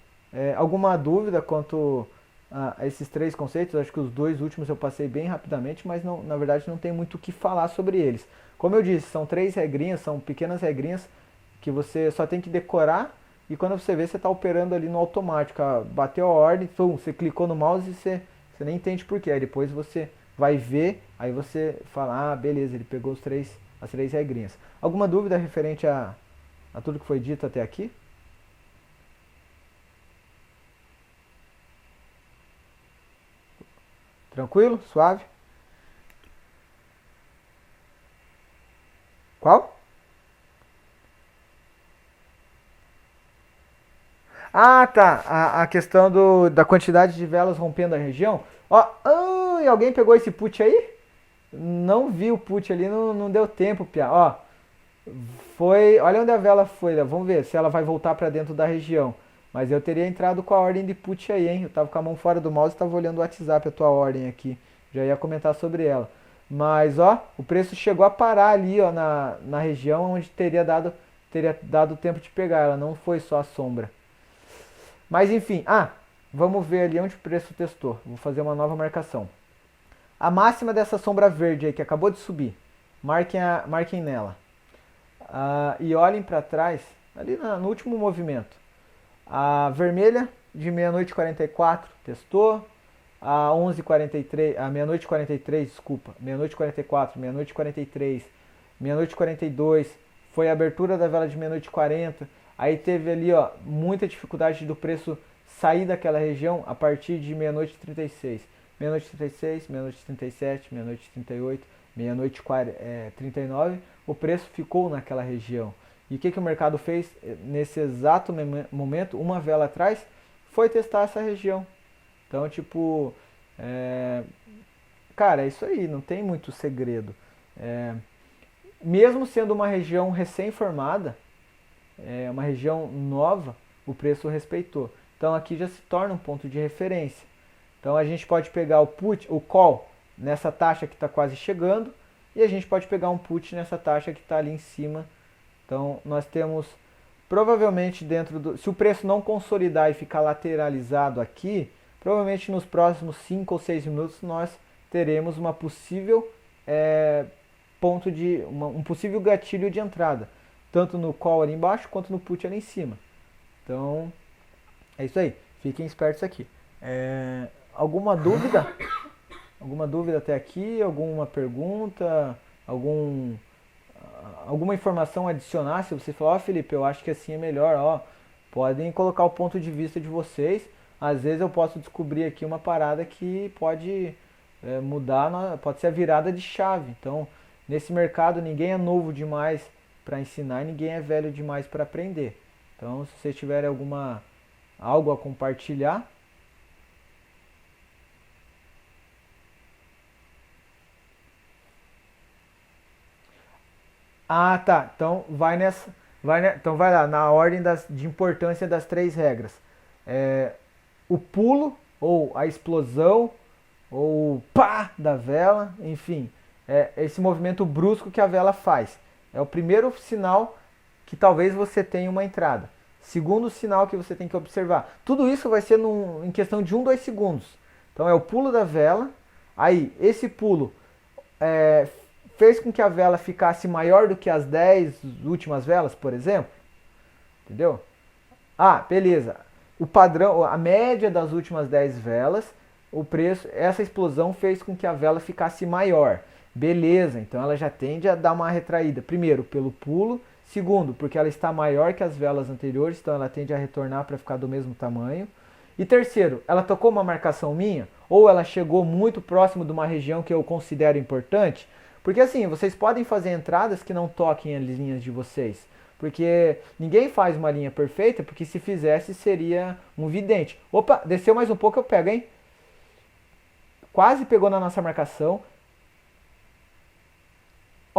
alguma dúvida quanto a esses 3 conceitos? Acho que os 2 últimos eu passei bem rapidamente, mas não, na verdade não tem muito o que falar sobre eles. Como eu disse, são 3 regrinhas, são pequenas regrinhas que você só tem que decorar e quando você vê, você está operando ali no automático. Bateu a ordem, você clicou no mouse e você nem entende por quê. Aí depois você vai ver, aí você fala, beleza, ele pegou as 3 regrinhas. Alguma dúvida referente a tudo que foi dito até aqui? Tranquilo? Suave? Qual? Ah, tá. A questão da quantidade de velas rompendo a região. Ó, e alguém pegou esse put aí? Não vi o put ali, não deu tempo, Pia. Ó, foi. Olha onde a vela foi. Vamos ver se ela vai voltar para dentro da região. Mas eu teria entrado com a ordem de put aí, hein? Eu tava com a mão fora do mouse e tava olhando o WhatsApp, a tua ordem aqui. Já ia comentar sobre ela. Mas, ó, o preço chegou a parar ali, ó, na região onde teria dado tempo de pegar. Ela não foi só a sombra. Mas enfim, vamos ver ali onde o preço testou. Vou fazer uma nova marcação. A máxima dessa sombra verde aí que acabou de subir. Marquem nela. E olhem para trás, ali no último movimento. A vermelha de meia-noite 44 testou. A 11h43, a meia-noite 43, desculpa. Meia-noite 44, meia-noite 43, meia-noite 42. Foi a abertura da vela de meia-noite 40. Aí teve ali, ó, muita dificuldade do preço sair daquela região a partir de meia-noite 36. Meia-noite 36, meia-noite 37, meia-noite 38, meia-noite 39. O preço ficou naquela região. E o que o mercado fez nesse exato momento, uma vela atrás, foi testar essa região. Então, tipo, cara, é isso aí, não tem muito segredo. Mesmo sendo uma região recém-formada, uma região nova, o preço respeitou. Então aqui já se torna um ponto de referência. Então a gente pode pegar o call nessa taxa que está quase chegando e a gente pode pegar um put nessa taxa que está ali em cima. Então nós temos provavelmente se o preço não consolidar e ficar lateralizado aqui, provavelmente nos próximos 5 ou 6 minutos nós teremos uma possível um possível gatilho de entrada. Tanto no call ali embaixo, quanto no put ali em cima. Então, é isso aí. Fiquem espertos aqui. Alguma dúvida? Alguma dúvida até aqui? Alguma pergunta? Alguma informação a adicionar? Se você falar, Felipe, eu acho que assim é melhor, podem colocar o ponto de vista de vocês. às vezes eu posso descobrir aqui uma parada que pode mudar, pode ser a virada de chave. Então, nesse mercado ninguém é novo demais para ensinar e ninguém é velho demais para aprender. Então, se vocês tiverem algo a compartilhar. Ah, tá. Então então vai lá na ordem de importância das três regras. É, o pulo ou a explosão ou pá da vela, enfim, é esse movimento brusco que a vela faz. É o primeiro sinal que talvez você tenha uma entrada. Segundo sinal que você tem que observar. Tudo isso vai ser em questão de 2 segundos. Então é o pulo da vela. Aí, esse pulo é, fez com que a vela ficasse maior do que as 10 últimas velas, por exemplo. Entendeu? Ah, beleza. O padrão, a média das últimas 10 velas, o preço, essa explosão fez com que a vela ficasse maior. Beleza, então ela já tende a dar uma retraída. Primeiro, pelo pulo. Segundo, porque ela está maior que as velas anteriores, então ela tende a retornar para ficar do mesmo tamanho. E terceiro, ela tocou uma marcação minha? Ou ela chegou muito próximo de uma região que eu considero importante? Porque assim, vocês podem fazer entradas que não toquem as linhas de vocês. Porque ninguém faz uma linha perfeita, porque se fizesse seria um vidente. Opa, desceu mais um pouco, eu pego, hein? Quase pegou na nossa marcação.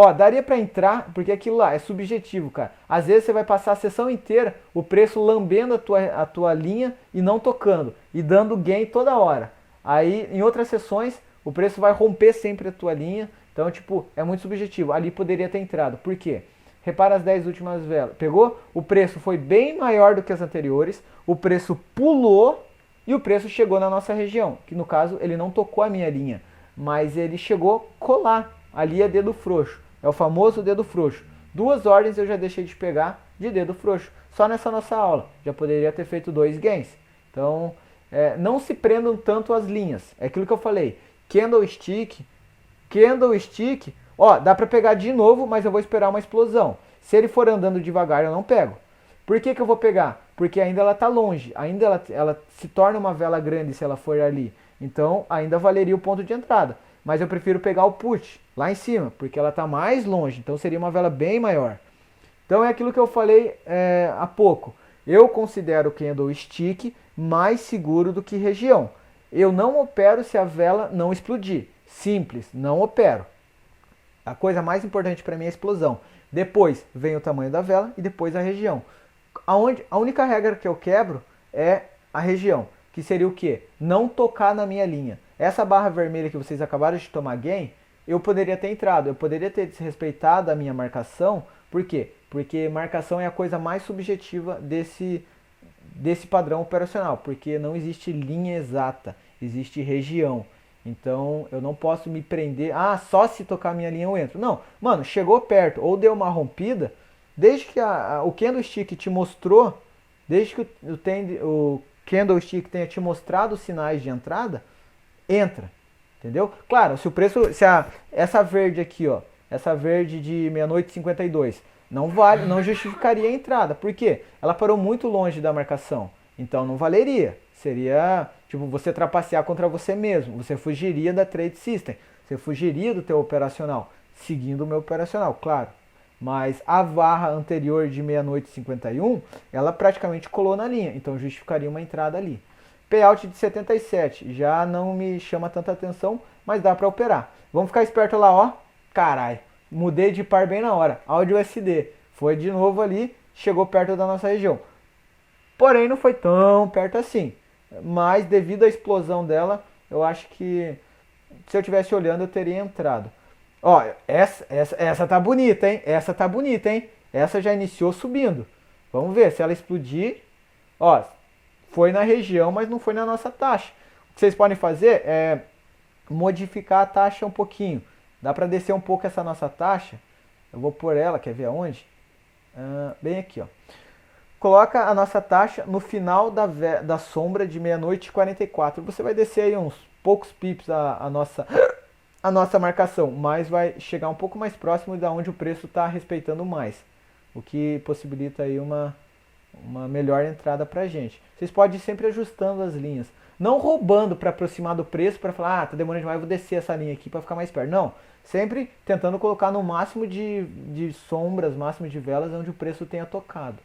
Ó, daria pra entrar, porque aquilo lá é subjetivo, cara. Às vezes você vai passar a sessão inteira, o preço lambendo a tua linha e não tocando. E dando gain toda hora. Aí, em outras sessões, o preço vai romper sempre a tua linha. Então, tipo, é muito subjetivo. Ali poderia ter entrado. Por quê? Repara as 10 últimas velas. Pegou? O preço foi bem maior do que as anteriores. O preço pulou e o preço chegou na nossa região. Que no caso, ele não tocou a minha linha. Mas ele chegou a colar. Ali é dedo frouxo. É o famoso dedo frouxo. 2 ordens eu já deixei de pegar de dedo frouxo. Só nessa nossa aula. Já poderia ter feito 2 gains. Então, não se prendam tanto às linhas. É aquilo que eu falei. Candlestick, ó, dá pra pegar de novo, mas eu vou esperar uma explosão. Se ele for andando devagar, eu não pego. Por que eu vou pegar? Porque ainda ela está longe. Ainda ela se torna uma vela grande se ela for ali. Então, ainda valeria o ponto de entrada. Mas eu prefiro pegar o put lá em cima, porque ela está mais longe. Então, seria uma vela bem maior. Então, é aquilo que eu falei há pouco. Eu considero o candlestick mais seguro do que região. Eu não opero se a vela não explodir. Simples, não opero. A coisa mais importante para mim é a explosão. Depois vem o tamanho da vela e depois a região. A única regra que eu quebro é a região, que seria o quê? Não tocar na minha linha. Essa barra vermelha que vocês acabaram de tomar gain, eu poderia ter entrado, eu poderia ter desrespeitado a minha marcação. Por quê? Porque marcação é a coisa mais subjetiva desse padrão operacional, porque não existe linha exata, existe região. Então eu não posso me prender, só se tocar minha linha eu entro. Não, mano, chegou perto ou deu uma rompida, desde que o candlestick te mostrou, desde que o candlestick tenha te mostrado os sinais de entrada, entra. Entendeu? Claro, se o preço, essa verde aqui, ó, essa verde de meia-noite 52, não vale, não justificaria a entrada. Por quê? Ela parou muito longe da marcação. Então não valeria. Seria, tipo, você trapacear contra você mesmo. Você fugiria da trade system. Você fugiria do teu operacional, seguindo o meu operacional, claro. Mas a barra anterior de meia-noite 51, ela praticamente colou na linha. Então justificaria uma entrada ali. Payout de 77, já não me chama tanta atenção, mas dá para operar. Vamos ficar esperto lá, ó. Carai, mudei de par bem na hora. Áudio USD, foi de novo ali, chegou perto da nossa região. Porém, não foi tão perto assim. Mas devido à explosão dela, eu acho que se eu estivesse olhando, eu teria entrado. Ó, essa tá bonita, hein? Essa tá bonita, hein? Essa já iniciou subindo. Vamos ver se ela explodir. Ó, foi na região, mas não foi na nossa taxa. O que vocês podem fazer é modificar a taxa um pouquinho. Dá para descer um pouco essa nossa taxa. Eu vou por ela, quer ver aonde? Bem aqui, ó. Coloca a nossa taxa no final da sombra de meia-noite e 44. Você vai descer aí uns poucos pips a nossa marcação, mas vai chegar um pouco mais próximo da onde o preço está respeitando mais. O que possibilita aí uma melhor entrada pra gente. Vocês podem ir sempre ajustando as linhas. Não roubando para aproximar do preço, para falar, tá demorando demais, vou descer essa linha aqui para ficar mais perto. Não, sempre tentando colocar no máximo de sombras, máximo de velas onde o preço tenha tocado.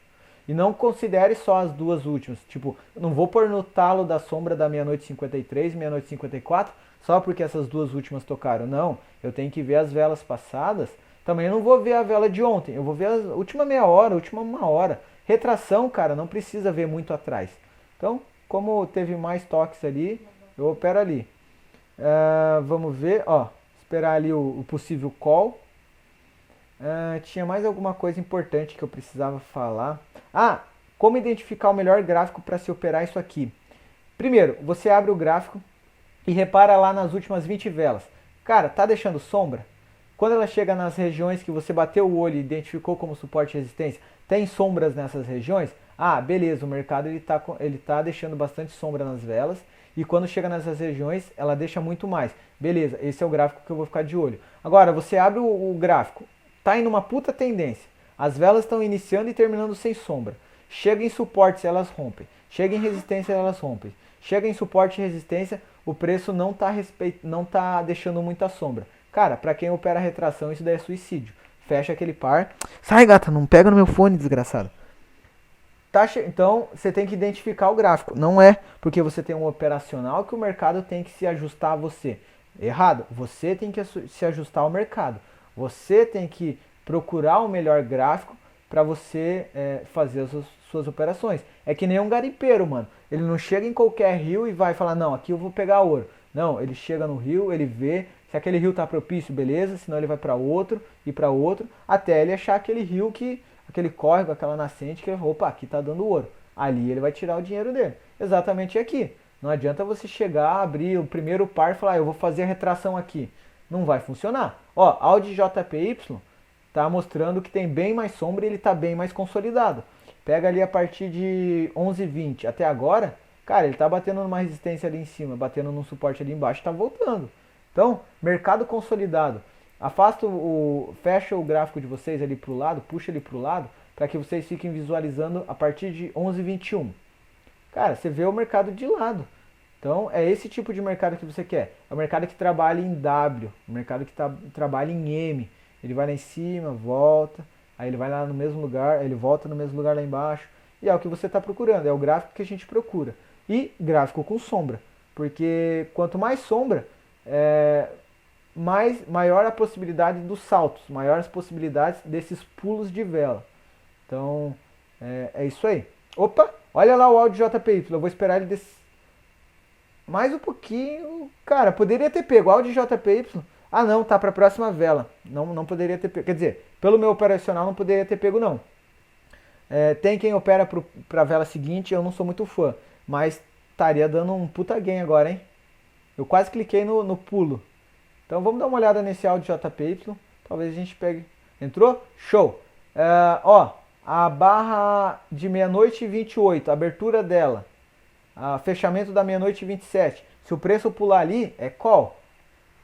E não considere só as duas últimas. Tipo, não vou pôr no talo da sombra da meia-noite 53, meia-noite 54, só porque essas duas últimas tocaram. Não, eu tenho que ver as velas passadas. Também não vou ver a vela de ontem, eu vou ver a última meia hora, a última uma hora. Retração, cara, não precisa ver muito atrás. Então, como teve mais toques ali, eu opero ali. Vamos ver, ó, esperar ali o possível call. Tinha mais alguma coisa importante que eu precisava falar. Como identificar o melhor gráfico para se operar isso aqui. Primeiro, você abre o gráfico e repara lá nas últimas 20 velas. Cara, tá deixando sombra? Quando ela chega nas regiões que você bateu o olho e identificou como suporte e resistência, tem sombras nessas regiões? Beleza, o mercado ele tá deixando bastante sombra nas velas e quando chega nessas regiões ela deixa muito mais. Beleza, esse é o gráfico que eu vou ficar de olho. Agora, você abre o gráfico, tá indo uma puta tendência. As velas estão iniciando e terminando sem sombra. Chega em suporte, elas rompem. Chega em resistência, elas rompem. Chega em suporte e resistência, o preço não tá deixando muita sombra. Cara, pra quem opera retração, isso daí é suicídio. Fecha aquele par. Sai, gata, não pega no meu fone, desgraçado. Então, você tem que identificar o gráfico. Não é porque você tem um operacional que o mercado tem que se ajustar a você. Errado. Você tem que se ajustar ao mercado. Você tem que procurar o melhor gráfico para você fazer as suas operações. É que nem um garimpeiro, mano. Ele não chega em qualquer rio e vai falar, não, aqui eu vou pegar ouro. Não, ele chega no rio, ele vê, se aquele rio tá propício, beleza, senão ele vai para outro e para outro, até ele achar aquele rio aquele córrego, aquela nascente que, opa, aqui tá dando ouro. Ali ele vai tirar o dinheiro dele. Exatamente aqui. Não adianta você chegar, abrir o primeiro par e falar, eu vou fazer a retração aqui. Não vai funcionar. Ó, Audi JPY tá mostrando que tem bem mais sombra e ele tá bem mais consolidado. Pega ali a partir de 11,20 até agora, cara, ele tá batendo numa resistência ali em cima, batendo num suporte ali embaixo, tá voltando. Então, mercado consolidado. Fecha o gráfico de vocês ali pro lado, puxa ele pro lado, para que vocês fiquem visualizando a partir de 11,21. Cara, você vê o mercado de lado. Então, é esse tipo de mercado que você quer. É o mercado que trabalha em W, o mercado que trabalha em M. Ele vai lá em cima, volta, aí ele vai lá no mesmo lugar, ele volta no mesmo lugar lá embaixo. E é o que você está procurando, é o gráfico que a gente procura. E gráfico com sombra, porque quanto mais sombra, maior a possibilidade dos saltos, maiores possibilidades desses pulos de vela. Então, é isso aí. Opa, olha lá o Audi JPY, eu vou esperar ele mais um pouquinho. Cara, poderia ter pego o Audi JPY. Não, tá para a próxima vela. Não poderia ter pego. Quer dizer, pelo meu operacional não poderia ter pego não. Tem quem opera para a vela seguinte, eu não sou muito fã. Mas estaria dando um puta gain agora, hein? Eu quase cliquei no pulo. Então vamos dar uma olhada nesse Audi JPY. Talvez a gente pegue. Entrou? Show! A barra de meia-noite e 28, a abertura dela. Fechamento da meia-noite e 27. Se o preço pular ali, é call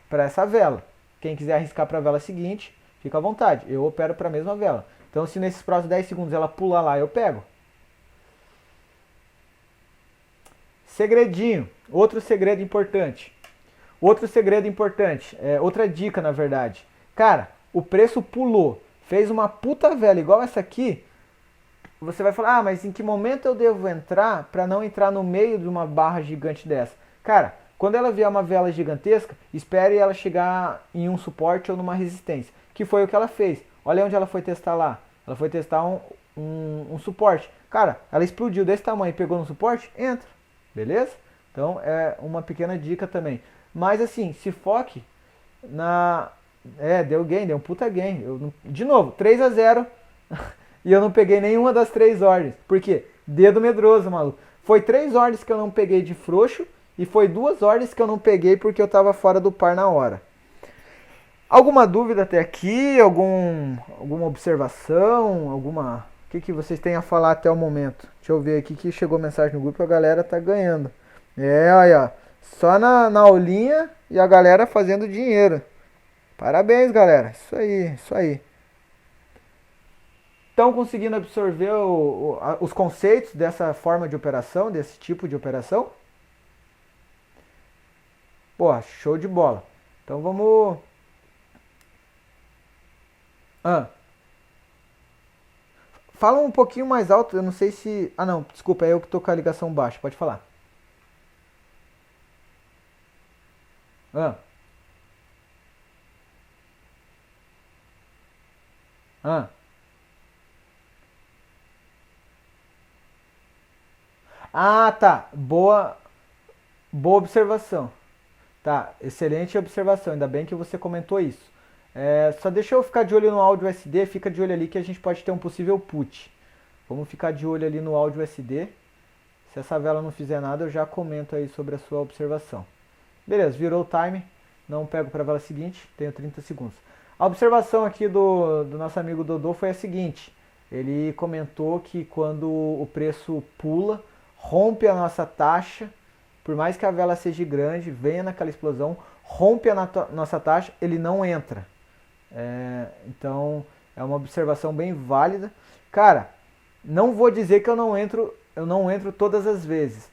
para essa vela. Quem quiser arriscar para a vela seguinte, fica à vontade. Eu opero para a mesma vela. Então se nesses próximos 10 segundos ela pular lá, eu pego. Segredinho. Outro segredo importante. Outra dica na verdade. Cara, o preço pulou. Fez uma puta vela igual essa aqui. Você vai falar, mas em que momento eu devo entrar para não entrar no meio de uma barra gigante dessa? Cara, quando ela vier uma vela gigantesca, espere ela chegar em um suporte ou numa resistência. Que foi o que ela fez. Olha onde ela foi testar lá. Ela foi testar um suporte. Cara, ela explodiu desse tamanho e pegou no suporte, entra. Beleza? Então é uma pequena dica também. Mas assim, se foque na... deu gain, deu um puta gain. De novo, 3-0. E eu não peguei nenhuma das 3 ordens. Por quê? Dedo medroso, maluco. Foi 3 ordens que eu não peguei de frouxo. E foi 2 ordens que eu não peguei porque eu tava fora do par na hora. Alguma dúvida até aqui? Alguma observação? O que vocês têm a falar até o momento? Deixa eu ver aqui que chegou mensagem no grupo. A galera tá ganhando. Olha. Só na aulinha e a galera fazendo dinheiro. Parabéns, galera. Isso aí. Estão conseguindo absorver os conceitos dessa forma de operação, desse tipo de operação? Pô, show de bola. Então vamos. Ah, fala um pouquinho mais alto, eu não sei se. Ah não, desculpa, é eu que tô com a ligação baixa, pode falar. Ah, ah. Ah, tá. Boa observação. Tá, excelente observação. Ainda bem que você comentou isso. Só deixa eu ficar de olho no áudio SD, fica de olho ali que a gente pode ter um possível put. Vamos ficar de olho ali no áudio SD. Se essa vela não fizer nada, eu já comento aí sobre a sua observação. Beleza, virou o time. Não pego para a vela seguinte, tenho 30 segundos. A observação aqui do nosso amigo Dodô foi a seguinte. Ele comentou que quando o preço pula, rompe a nossa taxa, por mais que a vela seja grande, venha naquela explosão, rompe a nossa taxa, ele não entra. Então é uma observação bem válida. Cara, não vou dizer que eu não entro todas as vezes.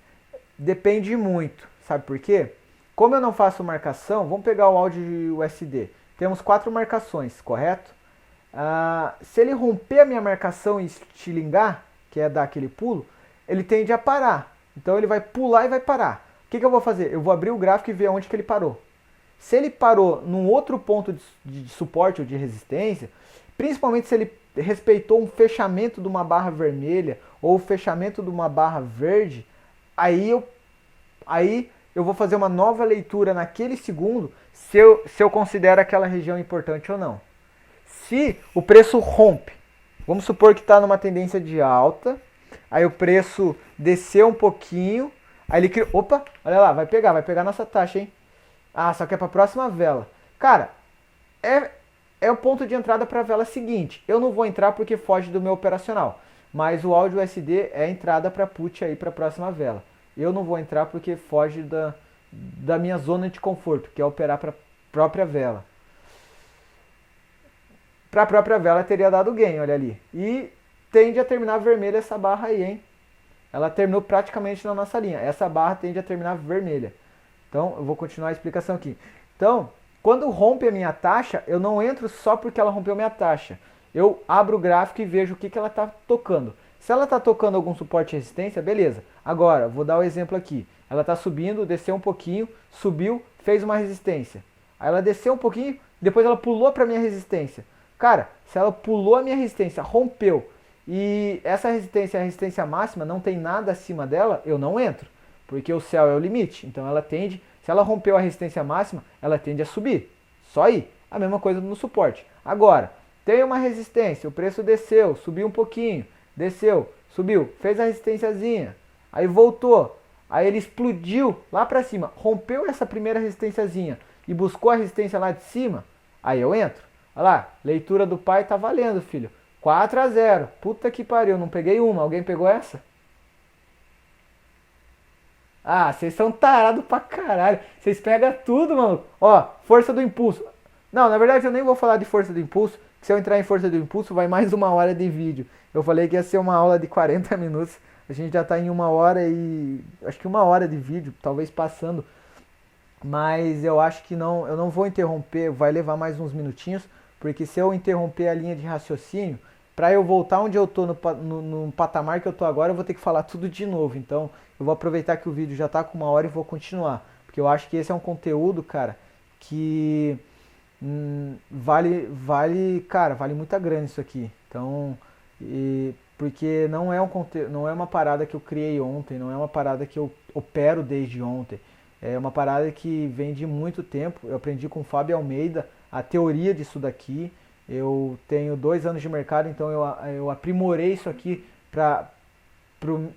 Depende muito. Sabe por quê? Como eu não faço marcação, vamos pegar o áudio de USD. Temos 4 marcações, correto? Se ele romper a minha marcação e estilingar, que é dar aquele pulo, ele tende a parar. Então ele vai pular e vai parar. O que eu vou fazer? Eu vou abrir o gráfico e ver onde que ele parou. Se ele parou num outro ponto de suporte ou de resistência, principalmente se ele respeitou um fechamento de uma barra vermelha ou o fechamento de uma barra verde, aí eu vou fazer uma nova leitura naquele segundo se eu considero aquela região importante ou não. Se o preço rompe, vamos supor que está numa tendência de alta, aí o preço desceu um pouquinho, aí ele criou, opa, olha lá, vai pegar nossa taxa, hein? Ah, só que é para a próxima vela. Cara, é o ponto de entrada para a vela seguinte. Eu não vou entrar porque foge do meu operacional, mas o áudio USD é a entrada para put aí para a próxima vela. Eu não vou entrar porque foge da minha zona de conforto, que é operar para a própria vela. Para a própria vela teria dado gain, olha ali. E tende a terminar vermelha essa barra aí, hein? Ela terminou praticamente na nossa linha. Essa barra tende a terminar vermelha. Então, eu vou continuar a explicação aqui. Então, quando rompe a minha taxa, eu não entro só porque ela rompeu minha taxa. Eu abro o gráfico e vejo o que ela está tocando. Se ela está tocando algum suporte e resistência, beleza. Agora, vou dar o exemplo aqui. Ela está subindo, desceu um pouquinho, subiu, fez uma resistência. Aí ela desceu um pouquinho, depois ela pulou para minha resistência. Cara, se ela pulou a minha resistência, rompeu, e essa resistência é a resistência máxima, não tem nada acima dela, eu não entro. Porque o céu é o limite. Então ela tende, se ela rompeu a resistência máxima, ela tende a subir. Só aí. A mesma coisa no suporte. Agora, tem uma resistência, o preço desceu, subiu um pouquinho, desceu, subiu, fez a resistênciazinha, aí voltou, aí ele explodiu lá pra cima, rompeu essa primeira resistênciazinha e buscou a resistência lá de cima, aí eu entro. Olha lá, leitura do pai tá valendo, filho. 4-0. Puta que pariu, não peguei uma. Alguém pegou essa? Ah, vocês são tarados pra caralho. Vocês pegam tudo, mano. Ó, força do impulso. Não, na verdade eu nem vou falar de força do impulso, que se eu entrar em força do impulso vai mais 1 hora de vídeo. Eu falei que ia ser uma aula de 40 minutos. A gente já tá em 1 hora e... acho que 1 hora de vídeo, talvez passando. Mas eu acho que não, eu não vou interromper, vai levar mais uns minutinhos. Porque se eu interromper a linha de raciocínio, para eu voltar onde eu tô no patamar que eu tô agora, eu vou ter que falar tudo de novo. Então eu vou aproveitar que o vídeo já tá com 1 hora e vou continuar. Porque eu acho que esse é um conteúdo, cara, que vale muita grana isso aqui. Então, porque não é não é uma parada que eu criei ontem, não é uma parada que eu opero desde ontem. É uma parada que vem de muito tempo. Eu aprendi com o Fábio Almeida a teoria disso daqui. Eu tenho 2 anos de mercado, então eu aprimorei isso aqui para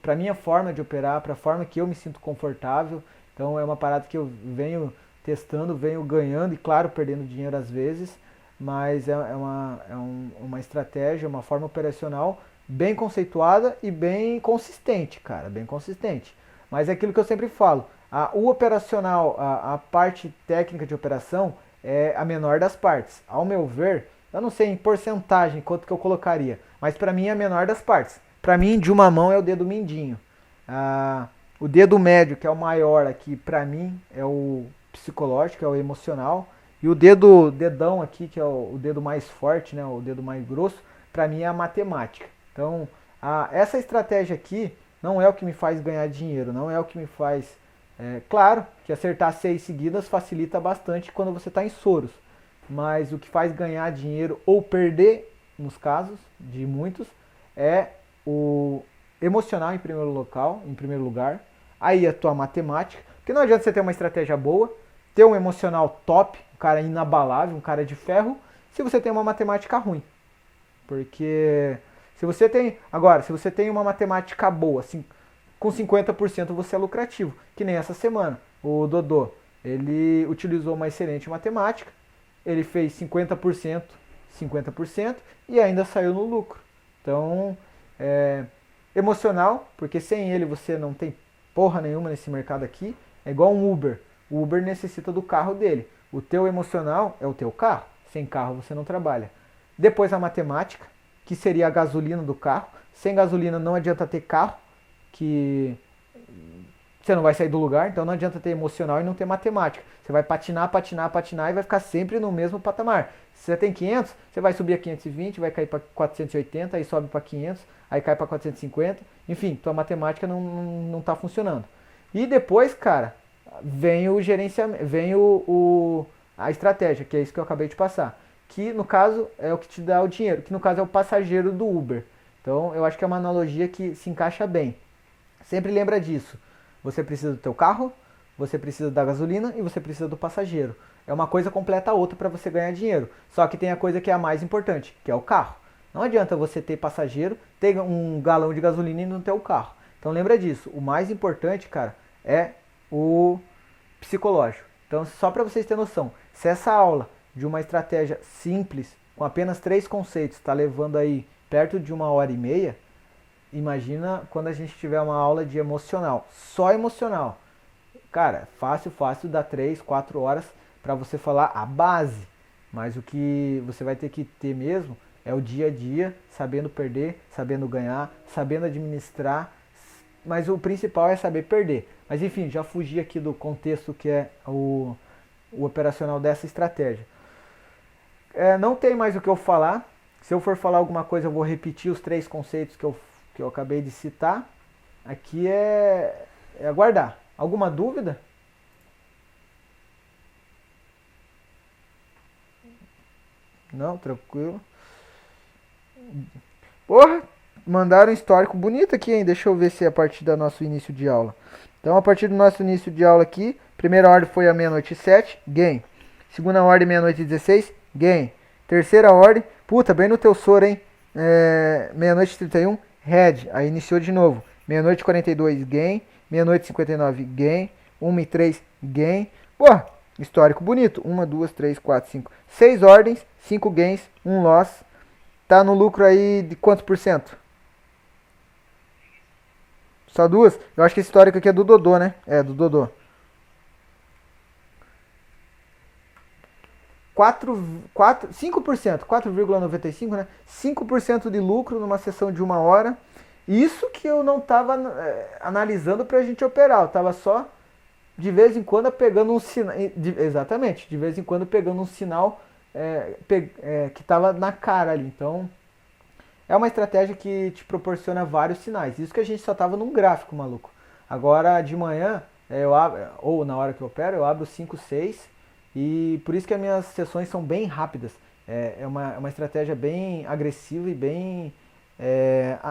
a minha forma de operar, para a forma que eu me sinto confortável. Então é uma parada que eu venho testando, venho ganhando e claro, perdendo dinheiro às vezes, mas é uma estratégia, uma forma operacional bem conceituada e bem consistente, cara, bem consistente. Mas é aquilo que eu sempre falo, o operacional, a parte técnica de operação é a menor das partes. Ao meu ver, eu não sei em porcentagem quanto que eu colocaria. Mas para mim é a menor das partes. Para mim, de uma mão é o dedo mindinho. O dedo médio, que é o maior aqui, para mim é o psicológico, é o emocional. E o dedão aqui, que é o dedo mais forte, né, o dedo mais grosso, para mim é a matemática. Então, essa estratégia aqui não é o que me faz ganhar dinheiro, não é o que me faz. Claro que acertar 6 seguidas facilita bastante quando você está em Soros, mas o que faz ganhar dinheiro ou perder, nos casos de muitos, é o emocional em primeiro lugar, aí a tua matemática, porque não adianta você ter uma estratégia boa, ter um emocional top, um cara inabalável, um cara de ferro, se você tem uma matemática ruim. Porque se você tem uma matemática boa, assim, com 50% você é lucrativo, que nem essa semana. O Dodô, ele utilizou uma excelente matemática, ele fez 50% e ainda saiu no lucro. Então, emocional, porque sem ele você não tem porra nenhuma nesse mercado aqui. É igual um Uber. O Uber necessita do carro dele. O teu emocional é o teu carro. Sem carro você não trabalha. Depois a matemática, que seria a gasolina do carro. Sem gasolina não adianta ter carro, que você não vai sair do lugar, então não adianta ter emocional e não ter matemática. Você vai patinar e vai ficar sempre no mesmo patamar. Se você tem 500, você vai subir a 520, vai cair para 480, aí sobe para 500, aí cai para 450. Enfim, tua matemática não tá funcionando. E depois, cara, vem o gerenciamento, vem a estratégia, que é isso que eu acabei de passar. Que no caso é o que te dá o dinheiro, que no caso é o passageiro do Uber. Então eu acho que é uma analogia que se encaixa bem. Sempre lembra disso. Você precisa do teu carro, você precisa da gasolina e você precisa do passageiro. É uma coisa completa a outra para você ganhar dinheiro. Só que tem a coisa que é a mais importante, que é o carro. Não adianta você ter passageiro, ter um galão de gasolina e não ter o carro. Então lembra disso. O mais importante, cara, é o psicológico. Então só para vocês terem noção, se essa aula de uma estratégia simples, com apenas 3 conceitos, está levando aí perto de 1h30, imagina quando a gente tiver uma aula de emocional, só emocional. Cara, fácil, dá 3, 4 horas para você falar a base. Mas o que você vai ter que ter mesmo é o dia a dia, sabendo perder, sabendo ganhar, sabendo administrar. Mas o principal é saber perder. Mas enfim, já fugi aqui do contexto que é o operacional dessa estratégia. Não tem mais o que eu falar. Se eu for falar alguma coisa, eu vou repetir os 3 conceitos que eu acabei de citar. Aqui é aguardar. Alguma dúvida? Não, tranquilo. Porra, mandaram um histórico bonito aqui, hein? Deixa eu ver se é a partir do nosso início de aula. Então, a partir do nosso início de aula aqui, primeira ordem foi a meia-noite 7, gain. Segunda ordem, meia-noite 16, gain. Terceira ordem, puta, bem no teu soro, hein? Meia-noite 31, head. Aí iniciou de novo. Meia-noite 42, gain. Meia-noite 59, gain. 1h03, gain. Pô, histórico bonito. 1, 2, 3, 4, 5. 6 ordens, 5 gains, 1 loss. Tá no lucro aí de quantos por cento? Só 2? Eu acho que esse histórico aqui é do Dodô, né? É, do Dodô. 5%, 4,95, né? 5% de lucro numa sessão de 1 hora. Isso que eu não estava analisando para a gente operar. Eu estava só de vez em quando pegando um sinal. Exatamente, de vez em quando pegando um sinal que estava na cara ali. Então, é uma estratégia que te proporciona vários sinais. Isso que a gente só estava num gráfico, maluco. Agora, de manhã, eu abro, ou na hora que eu opero, eu abro 5, 6. E por isso que as minhas sessões são bem rápidas. É uma estratégia bem agressiva e bem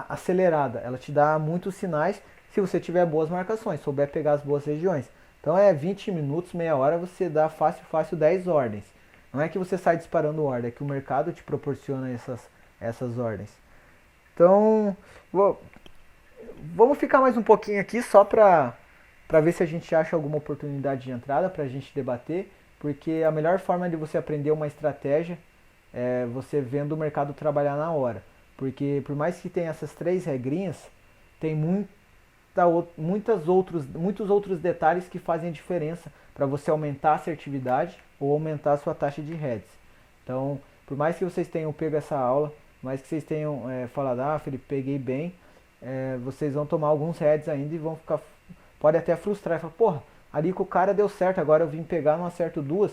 acelerada. Ela te dá muitos sinais se você tiver boas marcações, souber pegar as boas regiões. Então 20 minutos, meia hora, você dá fácil 10 ordens. Não é que você sai disparando ordem, é que o mercado te proporciona essas ordens. Então, vamos ficar mais um pouquinho aqui só para ver se a gente acha alguma oportunidade de entrada para a gente debater, porque a melhor forma de você aprender uma estratégia é você vendo o mercado trabalhar na hora. Porque por mais que tenha essas 3 regrinhas, tem muitos outros detalhes que fazem a diferença para você aumentar a assertividade ou aumentar a sua taxa de heads. Então, por mais que vocês tenham pego essa aula mais que vocês tenham falado, ah, Felipe, peguei bem, vocês vão tomar alguns heads ainda e vão ficar, pode até frustrar, e falar, porra, ali com o cara deu certo, agora eu vim pegar, não acerto duas.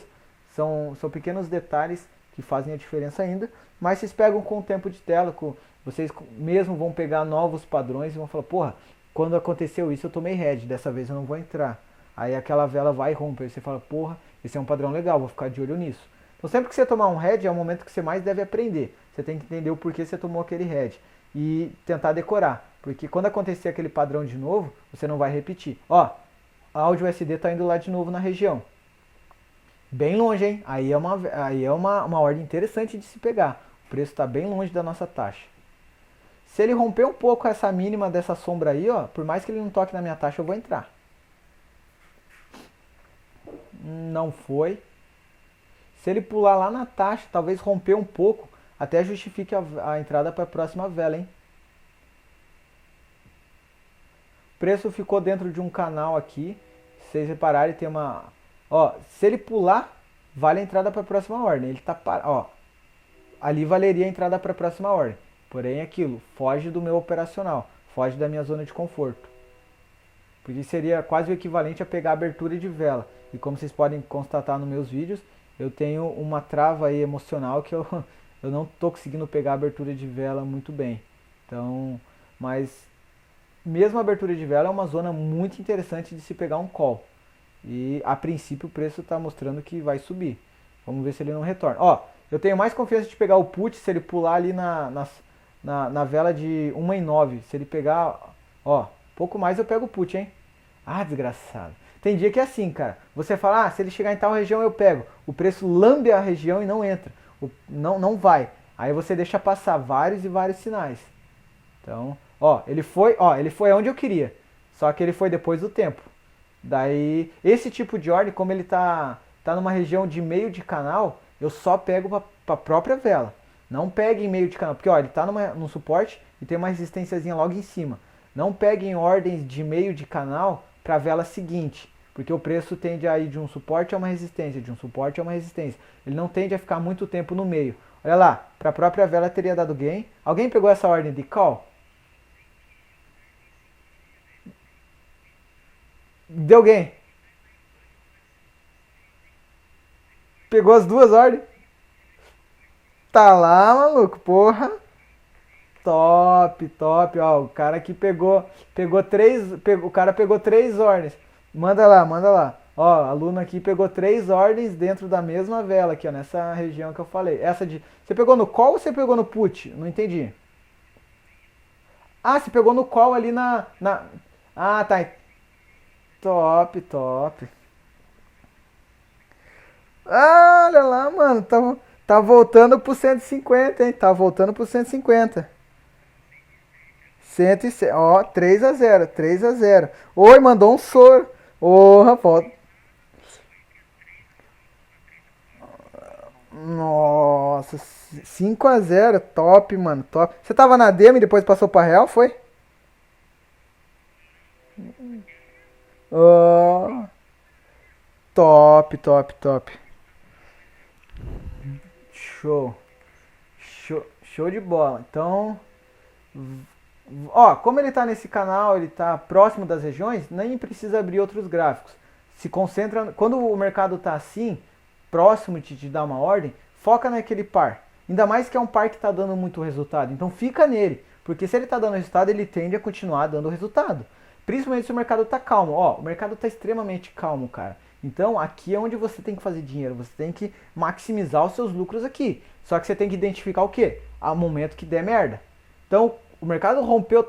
São pequenos detalhes que fazem a diferença ainda, mas vocês pegam com o tempo de tela, vocês mesmo vão pegar novos padrões e vão falar, porra, quando aconteceu isso eu tomei head, dessa vez eu não vou entrar. Aí aquela vela vai romper, você fala, porra, esse é um padrão legal, vou ficar de olho nisso. Então sempre que você tomar um head é o momento que você mais deve aprender. Você tem que entender o porquê você tomou aquele head e tentar decorar, porque quando acontecer aquele padrão de novo, você não vai repetir. Ó, a áudio USD tá indo lá de novo na região. Bem longe, hein? Aí é uma ordem interessante de se pegar. O preço está bem longe da nossa taxa. Se ele romper um pouco essa mínima dessa sombra aí, ó, por mais que ele não toque na minha taxa, eu vou entrar. Não foi. Se ele pular lá na taxa, talvez romper um pouco, até justifique a entrada para a próxima vela, hein? O preço ficou dentro de um canal aqui. Se vocês repararem, tem uma... Ó, se ele pular, vale a entrada para a próxima ordem. Ele tá parado, ó. Ali valeria a entrada para a próxima ordem. Porém, aquilo, foge do meu operacional, foge da minha zona de conforto. Porque seria quase o equivalente a pegar a abertura de vela. E como vocês podem constatar nos meus vídeos, eu tenho uma trava aí emocional que eu não estou conseguindo pegar a abertura de vela muito bem. Então, mas mesmo a abertura de vela é uma zona muito interessante de se pegar um call. E a princípio o preço está mostrando que vai subir. Vamos ver se ele não retorna. Ó, eu tenho mais confiança de pegar o put se ele pular ali na vela de 1,9. Se ele pegar, ó, pouco mais eu pego o put, hein? Ah, desgraçado. Tem dia que é assim, cara. Você fala, ah, se ele chegar em tal região eu pego. O preço lambe a região e não entra. Não vai. Aí você deixa passar vários e vários sinais. Então, ó, ele foi onde eu queria. Só que ele foi depois do tempo. Daí, esse tipo de ordem, como ele tá numa região de meio de canal, eu só pego para a própria vela. Não pegue em meio de canal, porque ó, ele está num suporte e tem uma resistênciazinha logo em cima. Não pegue em ordens de meio de canal para a vela seguinte, porque o preço tende a ir de um suporte a uma resistência, de um suporte a uma resistência. Ele não tende a ficar muito tempo no meio. Olha lá, para a própria vela teria dado gain. Alguém pegou essa ordem de call? Deu gain. Pegou as duas ordens. Tá lá, maluco, porra. Top, top, ó. O cara aqui pegou o cara pegou três ordens. Manda lá, manda lá. Ó, a aluna aqui pegou três ordens dentro da mesma vela aqui, ó, nessa região que eu falei. Você pegou no call ou você pegou no put? Não entendi. Ah, você pegou no call ali Ah, tá. Top, top. Ah, olha lá, mano. Tá voltando pro 150, hein? Tá voltando pro 150. 106. Ó, 3-0, 3-0. Oi, mandou um soro. Ô, rapaz. Nossa, 5-0. Top, mano. Top. Você tava na demo e depois passou pra real, foi? Ó, top, top, top. Show. Show de bola. Então, ó, como ele está nesse canal, ele está próximo das regiões, nem precisa abrir outros gráficos. Se concentra, quando o mercado está assim, próximo de te dar uma ordem, foca naquele par. Ainda mais que é um par que está dando muito resultado. Então fica nele, porque se ele está dando resultado, ele tende a continuar dando resultado. Principalmente se o mercado está calmo. Ó, o mercado está extremamente calmo, cara. Então aqui é onde você tem que fazer dinheiro. Você tem que maximizar os seus lucros aqui. Só que você tem que identificar o quê? Ao momento que der merda. Então o mercado rompeu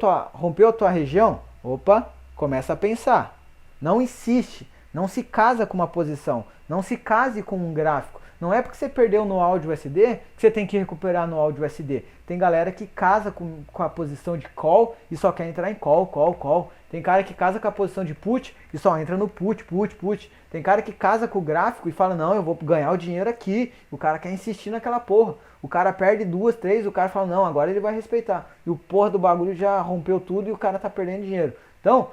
a tua região, opa, começa a pensar. Não insiste, não se casa com uma posição, não se case com um gráfico. Não é porque você perdeu no áudio USD que você tem que recuperar no áudio USD. Tem galera que casa com a posição de call e só quer entrar em call, call, call. Tem cara que casa com a posição de put e só entra no put, put, put. Tem cara que casa com o gráfico e fala, não, eu vou ganhar o dinheiro aqui. O cara quer insistir naquela porra. O cara perde 2, 3, o cara fala, não, agora ele vai respeitar. E o porra do bagulho já rompeu tudo e o cara tá perdendo dinheiro. Então,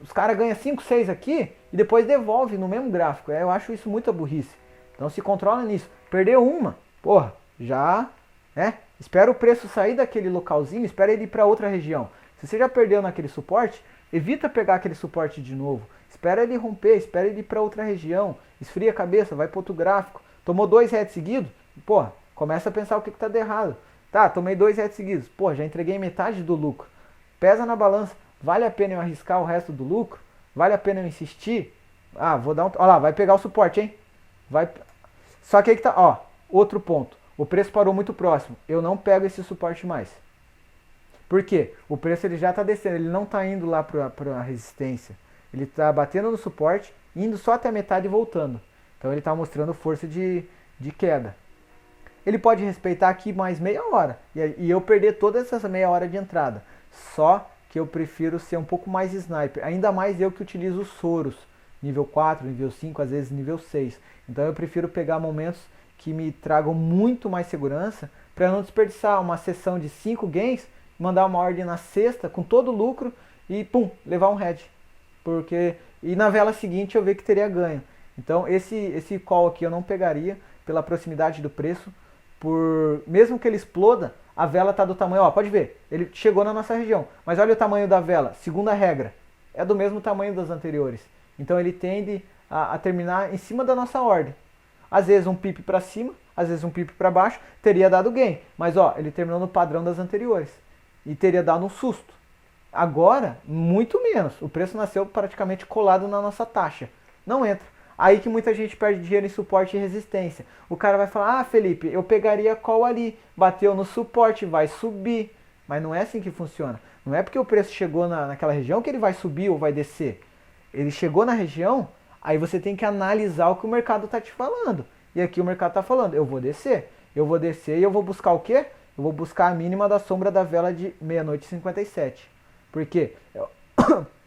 os caras ganham 5, 6 aqui e depois devolve no mesmo gráfico. Eu acho isso muita burrice. Então se controla nisso. Perdeu uma, porra, já, Espera o preço sair daquele localzinho, espera ele ir para outra região. Se você já perdeu naquele suporte, evita pegar aquele suporte de novo. Espera ele romper, espera ele ir para outra região. Esfria a cabeça, vai para outro gráfico. Tomou 2 heads seguidos? Porra, começa a pensar o que está de errado. Tá, tomei 2 heads seguidos. Pô, já entreguei metade do lucro. Pesa na balança. Vale a pena eu arriscar o resto do lucro? Vale a pena eu insistir? Ah, vou dar um... Olha lá, vai pegar o suporte, hein? Vai... Só que aí que tá... Ó, outro ponto. O preço parou muito próximo. Eu não pego esse suporte mais. Por quê? O preço ele já está descendo. Ele não está indo lá para a resistência. Ele está batendo no suporte, indo só até a metade e voltando. Então ele está mostrando força de queda. Ele pode respeitar aqui mais meia hora. E eu perder toda essa meia hora de entrada. Só que eu prefiro ser um pouco mais sniper. Ainda mais eu que utilizo os Soros. Nível 4, nível 5, às vezes nível 6. Então eu prefiro pegar momentos que me tragam muito mais segurança para não desperdiçar uma sessão de 5 gains, mandar uma ordem na sexta com todo o lucro e pum, levar um head. E na vela seguinte eu ver que teria ganho. Então esse call aqui eu não pegaria pela proximidade do preço. Mesmo que ele exploda, a vela está do tamanho, ó, pode ver, ele chegou na nossa região. Mas olha o tamanho da vela, segunda regra, é do mesmo tamanho das anteriores. Então ele tende a terminar em cima da nossa ordem. Às vezes um pip para cima, às vezes um pip para baixo, teria dado gain. Mas ó, ele terminou no padrão das anteriores. E teria dado um susto. Agora, muito menos. O preço nasceu praticamente colado na nossa taxa. Não entra. Aí que muita gente perde dinheiro em suporte e resistência. O cara vai falar, ah, Felipe, eu pegaria call ali. Bateu no suporte, vai subir. Mas não é assim que funciona. Não é porque o preço chegou naquela região que ele vai subir ou vai descer. Ele chegou na região, aí você tem que analisar o que o mercado está te falando. E aqui o mercado está falando, eu vou descer. Eu vou descer e eu vou buscar o quê? Eu vou buscar a mínima da sombra da vela de meia-noite e 57. Por quê?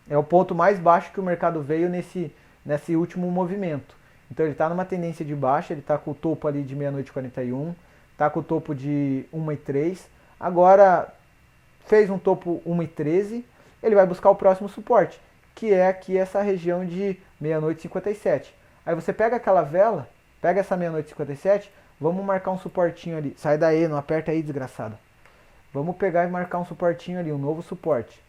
É o ponto mais baixo que o mercado veio nesse último movimento. Então ele está numa tendência de baixa, ele está com o topo ali de meia-noite e 41, está com o topo de 1,3. Agora fez um topo 1,13, ele vai buscar o próximo suporte, que é aqui essa região de meia-noite e 57. Aí você pega aquela vela, pega essa meia-noite e 57, vamos marcar um suportinho ali. Sai daí, não aperta aí, desgraçado. Vamos pegar e marcar um suportinho ali, um novo suporte.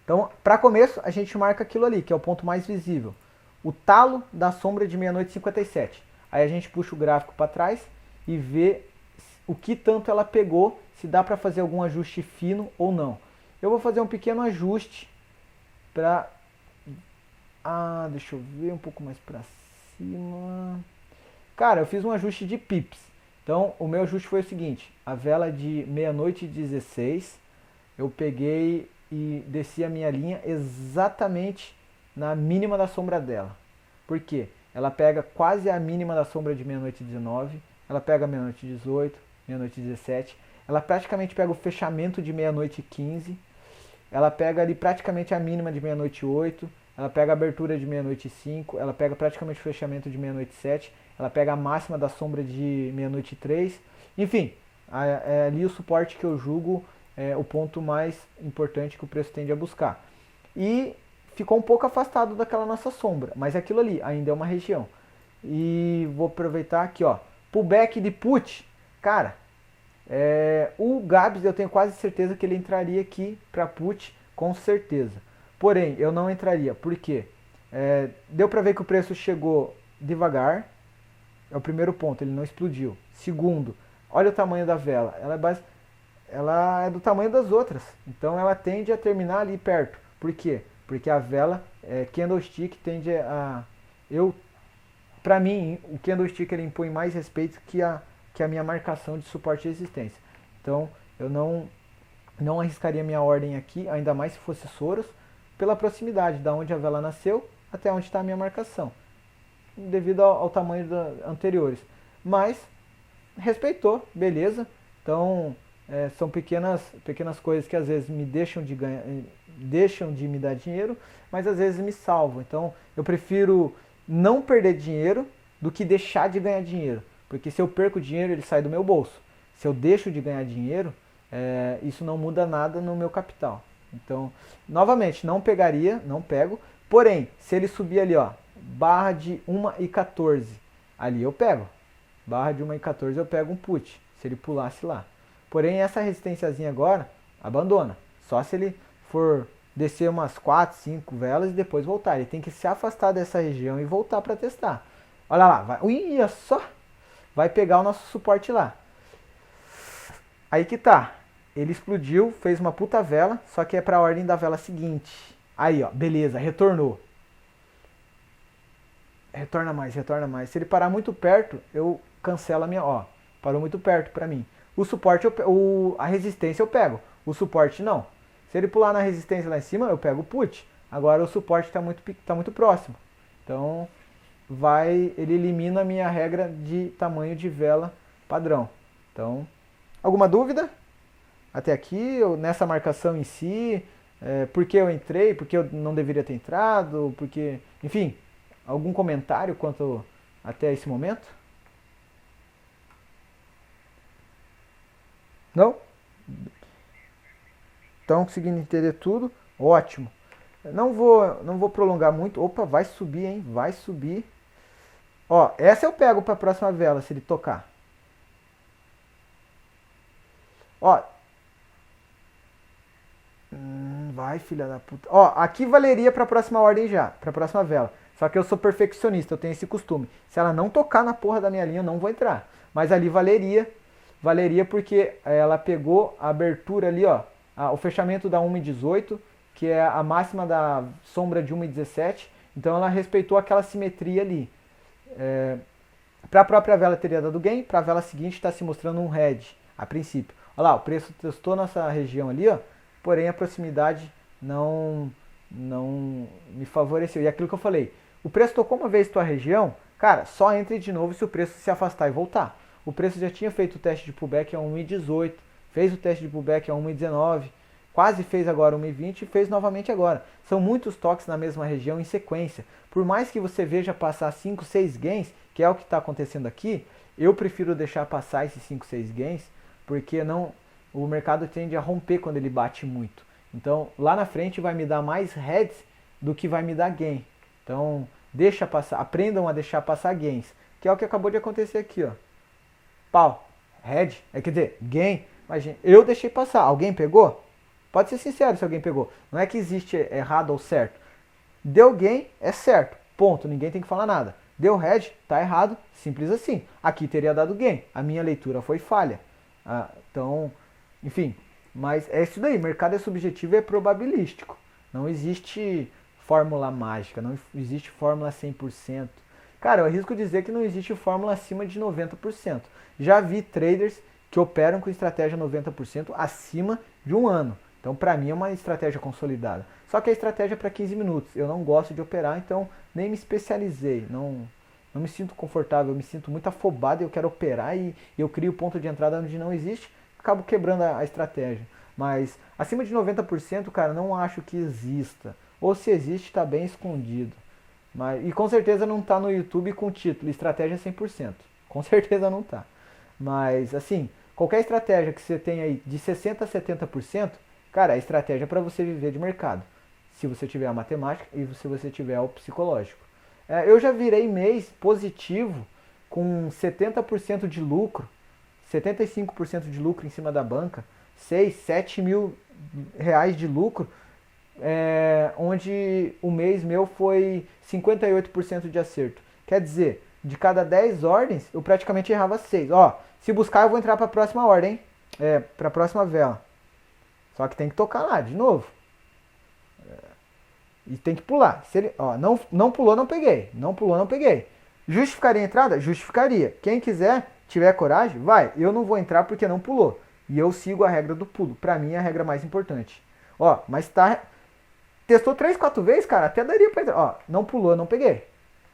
Então, para começo, a gente marca aquilo ali, que é o ponto mais visível. O talo da sombra de meia-noite e 57. Aí a gente puxa o gráfico para trás e vê o que tanto ela pegou, se dá para fazer algum ajuste fino ou não. Eu vou fazer um pequeno ajuste para... deixa eu ver um pouco mais para cima. Cara, eu fiz um ajuste de pips. Então, o meu ajuste foi o seguinte. A vela de meia-noite e 16, eu peguei e desci a minha linha exatamente na mínima da sombra dela. Por quê? Ela pega quase a mínima da sombra de meia-noite e 19, ela pega meia-noite e 18, meia-noite e 17, ela praticamente pega o fechamento de meia-noite e 15, ela pega ali praticamente a mínima de meia-noite e 8, ela pega a abertura de meia-noite e 5, ela pega praticamente o fechamento de meia-noite e 7, ela pega a máxima da sombra de meia-noite e 3, enfim, é ali o suporte que eu julgo o ponto mais importante que o preço tende a buscar. E ficou um pouco afastado daquela nossa sombra, mas aquilo ali ainda é uma região. E vou aproveitar aqui, ó, pullback de put, cara, o Gabs eu tenho quase certeza que ele entraria aqui para put, com certeza. Porém, eu não entraria, por quê? Deu para ver que o preço chegou devagar, é o primeiro ponto, ele não explodiu. Segundo, olha o tamanho da vela, ela é do tamanho das outras, então ela tende a terminar ali perto. Por quê? Porque a vela, candlestick, tende para mim, o candlestick ele impõe mais respeito que a minha marcação de suporte e resistência. Então, eu não arriscaria minha ordem aqui, ainda mais se fosse Soros, pela proximidade da onde a vela nasceu até onde está a minha marcação, devido ao tamanho anteriores. Mas, respeitou, beleza. Então, são pequenas coisas que às vezes me deixam de me dar dinheiro, mas às vezes me salvam. Então, eu prefiro não perder dinheiro do que deixar de ganhar dinheiro. Porque se eu perco dinheiro, ele sai do meu bolso. Se eu deixo de ganhar dinheiro, isso não muda nada no meu capital. Então, novamente, não pego. Porém, se ele subir ali, ó, barra de 1,14, ali eu pego. Barra de 1,14 eu pego um put, se ele pulasse lá. Porém, essa resistênciazinha agora, abandona. Só se ele for descer umas 4, 5 velas e depois voltar. Ele tem que se afastar dessa região e voltar para testar. Olha lá, vai, olha só, vai pegar o nosso suporte lá. Aí que tá, ele explodiu, fez uma puta vela, só que é para a ordem da vela seguinte. Aí, ó, beleza, retornou. Retorna mais, retorna mais. Se ele parar muito perto, eu cancelo a minha, ó. Parou muito perto pra mim. O suporte, a resistência eu pego. O suporte não. Se ele pular na resistência lá em cima, eu pego o put. Agora o suporte tá muito próximo. Então, ele elimina a minha regra de tamanho de vela padrão. Então, alguma dúvida? Até aqui, nessa marcação em si, por que eu entrei, por que eu não deveria ter entrado, porque, enfim... Algum comentário quanto até esse momento? Não? Estão conseguindo entender tudo? Ótimo. Não vou prolongar muito. Opa, vai subir, hein? Vai subir. Ó, essa eu pego para a próxima vela, se ele tocar. Ó. Vai, filha da puta. Ó, aqui valeria para a próxima ordem já, para a próxima vela. Só que eu sou perfeccionista, eu tenho esse costume. Se ela não tocar na porra da minha linha, eu não vou entrar. Mas ali valeria porque ela pegou a abertura ali, ó, o fechamento da 1,18, que é a máxima da sombra de 1,17. Então ela respeitou aquela simetria ali. Para a própria vela teria dado gain, para a vela seguinte está se mostrando um red, a princípio. Olha lá, o preço testou nessa região ali, ó, porém a proximidade não me favoreceu. E aquilo que eu falei, o preço tocou uma vez tua região, cara, só entre de novo se o preço se afastar e voltar. O preço já tinha feito o teste de pullback a 1,18, fez o teste de pullback a 1,19, quase fez agora 1,20 e fez novamente agora. São muitos toques na mesma região em sequência. Por mais que você veja passar 5, 6 gains, que é o que está acontecendo aqui, eu prefiro deixar passar esses 5, 6 gains, porque o mercado tende a romper quando ele bate muito. Então, lá na frente vai me dar mais heads do que vai me dar gain. Então, deixa passar, aprendam a deixar passar gains, que é o que acabou de acontecer aqui, ó. Pau, head, quer dizer, gain, mas eu deixei passar. Alguém pegou? Pode ser sincero se alguém pegou. Não é que existe errado ou certo. Deu gain, é certo. Ponto, ninguém tem que falar nada. Deu head, tá errado, simples assim. Aqui teria dado gain. A minha leitura foi falha. Então, enfim, mas é isso daí, mercado é subjetivo e é probabilístico. Não existe fórmula mágica, não existe fórmula 100%. Cara, eu arrisco dizer que não existe fórmula acima de 90%. Já vi traders que operam com estratégia 90% acima de um ano. Então, para mim, é uma estratégia consolidada. Só que a estratégia é para 15 minutos. Eu não gosto de operar, então nem me especializei. Não me sinto confortável, eu me sinto muito afobado e eu quero operar e eu crio ponto de entrada onde não existe. Acabo quebrando a estratégia. Mas acima de 90%, cara, não acho que exista. Ou se existe, está bem escondido. E com certeza não está no YouTube com o título Estratégia 100%. Com certeza não está. Mas, assim, qualquer estratégia que você tenha aí de 60% a 70%, cara, é estratégia para você viver de mercado. Se você tiver a matemática e se você tiver o psicológico. Eu já virei mês positivo com 70% de lucro. 75% de lucro em cima da banca, 6, 7 mil reais de lucro, onde o mês meu foi 58% de acerto. Quer dizer, de cada 10 ordens, eu praticamente errava 6. Ó, se buscar eu vou entrar para a próxima ordem, para a próxima vela. Só que tem que tocar lá, de novo. E tem que pular. Se ele, ó, não pulou, não peguei. Não pulou, não peguei. Justificaria a entrada? Justificaria. Quem quiser, tiver coragem, vai. Eu não vou entrar porque não pulou. E eu sigo a regra do pulo. Pra mim é a regra mais importante. Ó, mas tá... Testou 3, 4 vezes, cara, até daria pra entrar. Ó, não pulou, não peguei.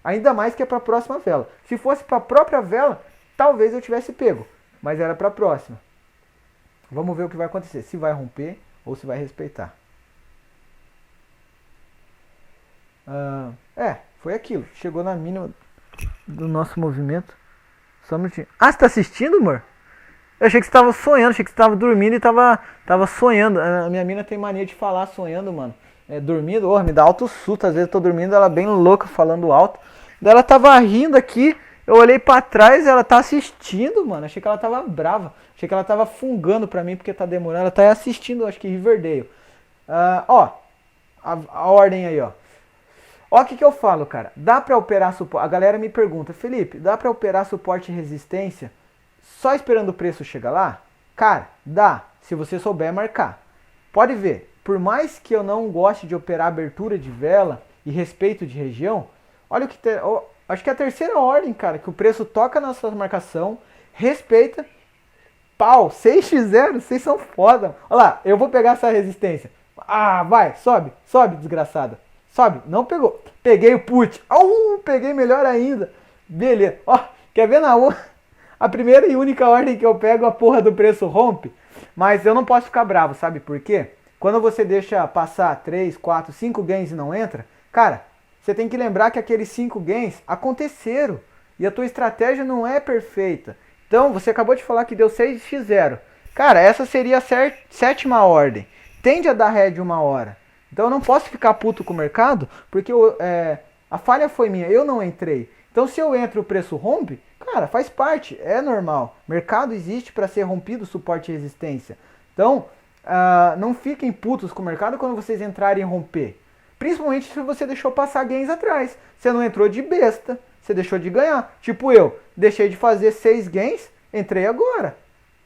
Ainda mais que é pra próxima vela. Se fosse pra própria vela, talvez eu tivesse pego. Mas era pra próxima. Vamos ver o que vai acontecer. Se vai romper ou se vai respeitar. Foi aquilo. Chegou na mínima do nosso movimento. Só um minutinho. Você tá assistindo, amor? Eu achei que você tava sonhando, achei que você tava dormindo e tava sonhando. A minha mina tem mania de falar sonhando, mano. Dormindo, me dá alto susto. Às vezes eu tô dormindo, ela bem louca falando alto. Daí ela tava rindo aqui. Eu olhei pra trás, ela tá assistindo, mano. Achei que ela tava brava. Achei que ela tava fungando pra mim porque tá demorando. Ela tá assistindo, acho que Riverdale. Ó, a ordem aí, ó. Ó o que eu falo, cara. Dá pra operar suporte... A galera me pergunta, Felipe, dá pra operar suporte e resistência só esperando o preço chegar lá? Cara, dá, se você souber marcar. Pode ver, por mais que eu não goste de operar abertura de vela e respeito de região, olha o que... acho que é a terceira ordem, cara, que o preço toca na sua marcação, respeita, pau, 6x0, vocês são foda. Olha lá, eu vou pegar essa resistência. Ah, vai, sobe, sobe, desgraçada. Sobe, não pegou. Peguei o put. Peguei melhor ainda. Beleza. Ó, quer ver na a primeira e única ordem que eu pego, a porra do preço rompe. Mas eu não posso ficar bravo, sabe por quê? Quando você deixa passar 3, 4, 5 gains e não entra, cara, você tem que lembrar que aqueles 5 gains aconteceram. E a tua estratégia não é perfeita. Então, você acabou de falar que deu 6x0. Cara, essa seria a sétima ordem. Tende a dar head uma hora. Então eu não posso ficar puto com o mercado, porque a falha foi minha, eu não entrei. Então se eu entro e o preço rompe, cara, faz parte, é normal. Mercado existe para ser rompido, suporte e resistência. Então, não fiquem putos com o mercado quando vocês entrarem e romper. Principalmente se você deixou passar gains atrás. Você não entrou de besta, você deixou de ganhar. Tipo eu, deixei de fazer 6 gains, entrei agora.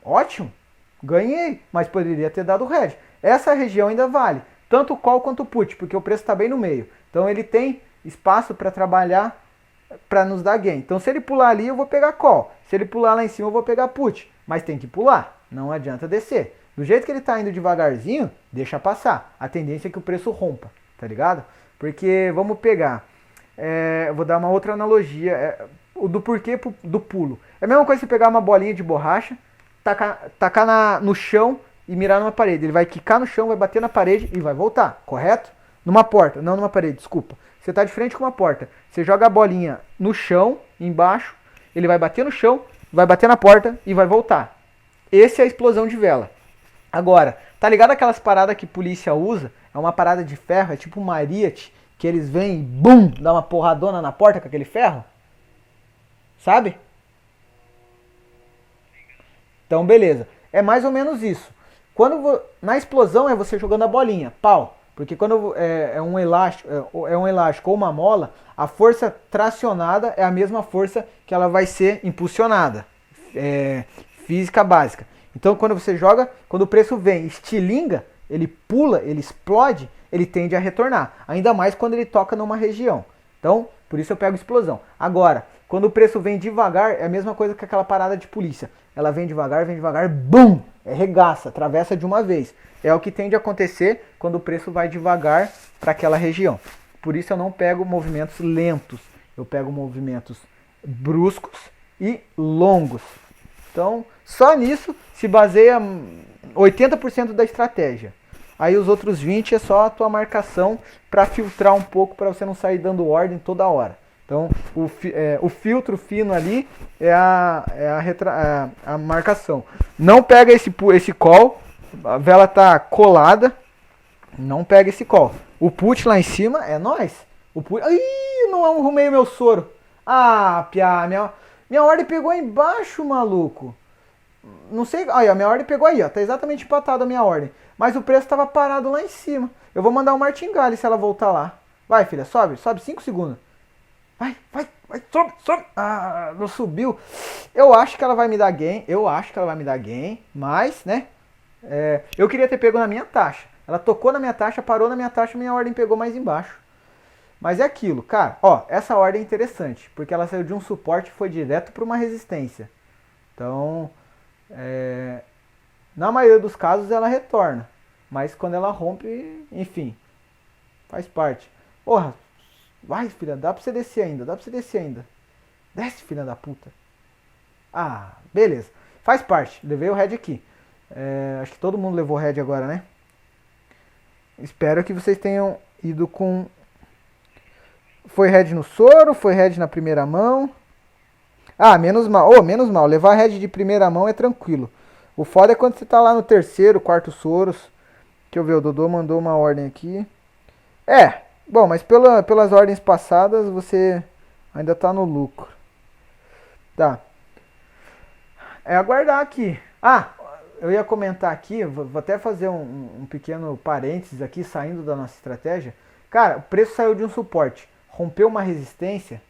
Ótimo, ganhei, mas poderia ter dado head. Essa região ainda vale. Tanto o call quanto o put, porque o preço está bem no meio. Então ele tem espaço para trabalhar, para nos dar gain. Então se ele pular ali, eu vou pegar call. Se ele pular lá em cima, eu vou pegar put. Mas tem que pular, não adianta descer. Do jeito que ele está indo devagarzinho, deixa passar. A tendência é que o preço rompa, tá ligado? Porque, vamos pegar, eu vou dar uma outra analogia, do porquê do pulo. É a mesma coisa que você pegar uma bolinha de borracha, tacar no chão, e mirar numa parede. Ele vai quicar no chão, vai bater na parede e vai voltar, correto? Numa porta, não numa parede, desculpa. Você está de frente com uma porta. Você joga a bolinha no chão, embaixo, ele vai bater no chão, vai bater na porta e vai voltar. Essa é a explosão de vela. Agora, tá ligado aquelas paradas que polícia usa? É uma parada de ferro, é tipo um ariete, que eles vêm e bum, dá uma porradona na porta com aquele ferro? Sabe? Então, beleza. É mais ou menos isso. Na explosão é você jogando a bolinha, pau. Porque quando é um elástico ou uma mola, a força tracionada é a mesma força que ela vai ser impulsionada. Física básica. Então quando você joga, quando o preço vem, estilinga, ele pula, ele explode, ele tende a retornar. Ainda mais quando ele toca numa região. Então, por isso eu pego explosão. Agora, quando o preço vem devagar, é a mesma coisa que aquela parada de polícia. Ela vem devagar, bum! Regaça, atravessa de uma vez. É o que tende a acontecer quando o preço vai devagar para aquela região. Por isso eu não pego movimentos lentos. Eu pego movimentos bruscos e longos. Então, só nisso se baseia 80% da estratégia. Aí os outros 20% é só a tua marcação para filtrar um pouco, para você não sair dando ordem toda hora. Então, o filtro fino ali é a marcação. Não pega esse call, a vela tá colada, não pega esse call. O put lá em cima é nós. Ih, não arrumei meu soro. Ah, piá, minha ordem pegou embaixo, maluco. Não sei, aí, a minha ordem pegou aí, ó, tá exatamente empatada a minha ordem. Mas o preço tava parado lá em cima. Eu vou mandar um martingale se ela voltar lá. Vai, filha, sobe 5 segundos. Vai, sobe. Ah, não subiu. Eu acho que ela vai me dar gain. Mas, né? Eu queria ter pego na minha taxa. Ela tocou na minha taxa, parou na minha taxa, minha ordem pegou mais embaixo. Mas é aquilo, cara. Ó, essa ordem é interessante. Porque ela saiu de um suporte e foi direto para uma resistência. Então, na maioria dos casos ela retorna. Mas quando ela rompe, enfim, faz parte. Porra. Vai, filha, dá pra você descer ainda, Desce, filha da puta. Ah, beleza. Faz parte, levei o head aqui. Acho que todo mundo levou head agora, né? Espero que vocês tenham ido com... Foi head no soro, foi head na primeira mão. Ah, menos mal. Menos mal, levar head de primeira mão é tranquilo. O foda é quando você tá lá no terceiro, quarto soros. Deixa eu ver, o Dodô mandou uma ordem aqui. Bom, mas pelas ordens passadas você ainda tá no lucro. Tá. É aguardar aqui. Ah, eu ia comentar aqui, vou até fazer um pequeno parênteses aqui, saindo da nossa estratégia. Cara, o preço saiu de um suporte, rompeu uma resistência,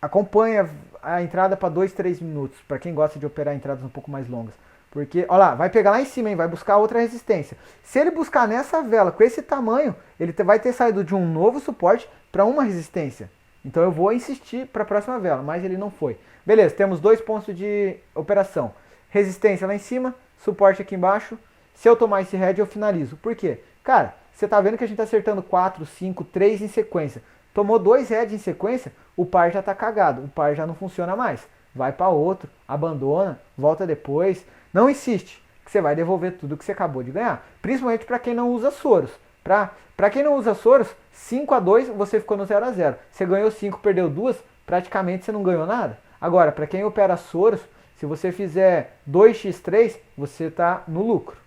acompanha a entrada para 2, 3 minutos, para quem gosta de operar entradas um pouco mais longas. Porque, olha lá, vai pegar lá em cima, hein, vai buscar outra resistência. Se ele buscar nessa vela com esse tamanho, ele vai ter saído de um novo suporte para uma resistência. Então eu vou insistir para a próxima vela, mas ele não foi. Beleza, temos 2 pontos de operação. Resistência lá em cima, suporte aqui embaixo. Se eu tomar esse head, eu finalizo. Por quê? Cara, você tá vendo que a gente tá acertando 4, 5, 3 em sequência. Tomou 2 heads em sequência, o par já tá cagado. O par já não funciona mais. Vai para outro, abandona, volta depois. Não insiste, que você vai devolver tudo que você acabou de ganhar. Principalmente para quem não usa Soros. Para quem não usa Soros, 5-2 você ficou no 0 a 0. Você ganhou 5, perdeu 2, praticamente você não ganhou nada. Agora, para quem opera Soros, se você fizer 2x3, você está no lucro.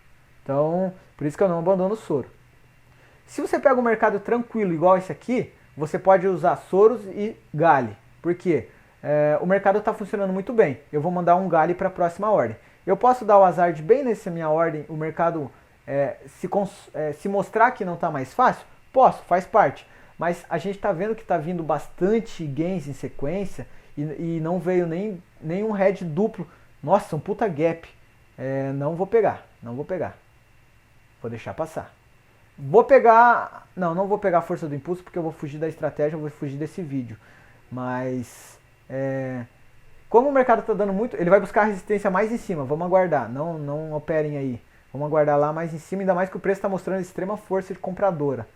Então, por isso que eu não abandono o Soro. Se você pega um mercado tranquilo igual esse aqui, você pode usar Soros e Gali. Por quê? O mercado está funcionando muito bem. Eu vou mandar um Gali para a próxima ordem. Eu posso dar o azar de bem nessa minha ordem, o mercado se mostrar que não está mais fácil? Posso, faz parte. Mas a gente está vendo que está vindo bastante gains em sequência e não veio nem um head duplo. Nossa, um puta gap. Não vou pegar, não vou pegar. Vou deixar passar. Vou pegar... Não vou pegar a força do impulso porque eu vou fugir da estratégia, eu vou fugir desse vídeo. Mas... como o mercado está dando muito, ele vai buscar a resistência mais em cima. Vamos aguardar, não operem aí. Vamos aguardar lá mais em cima, ainda mais que o preço está mostrando extrema força de compradora.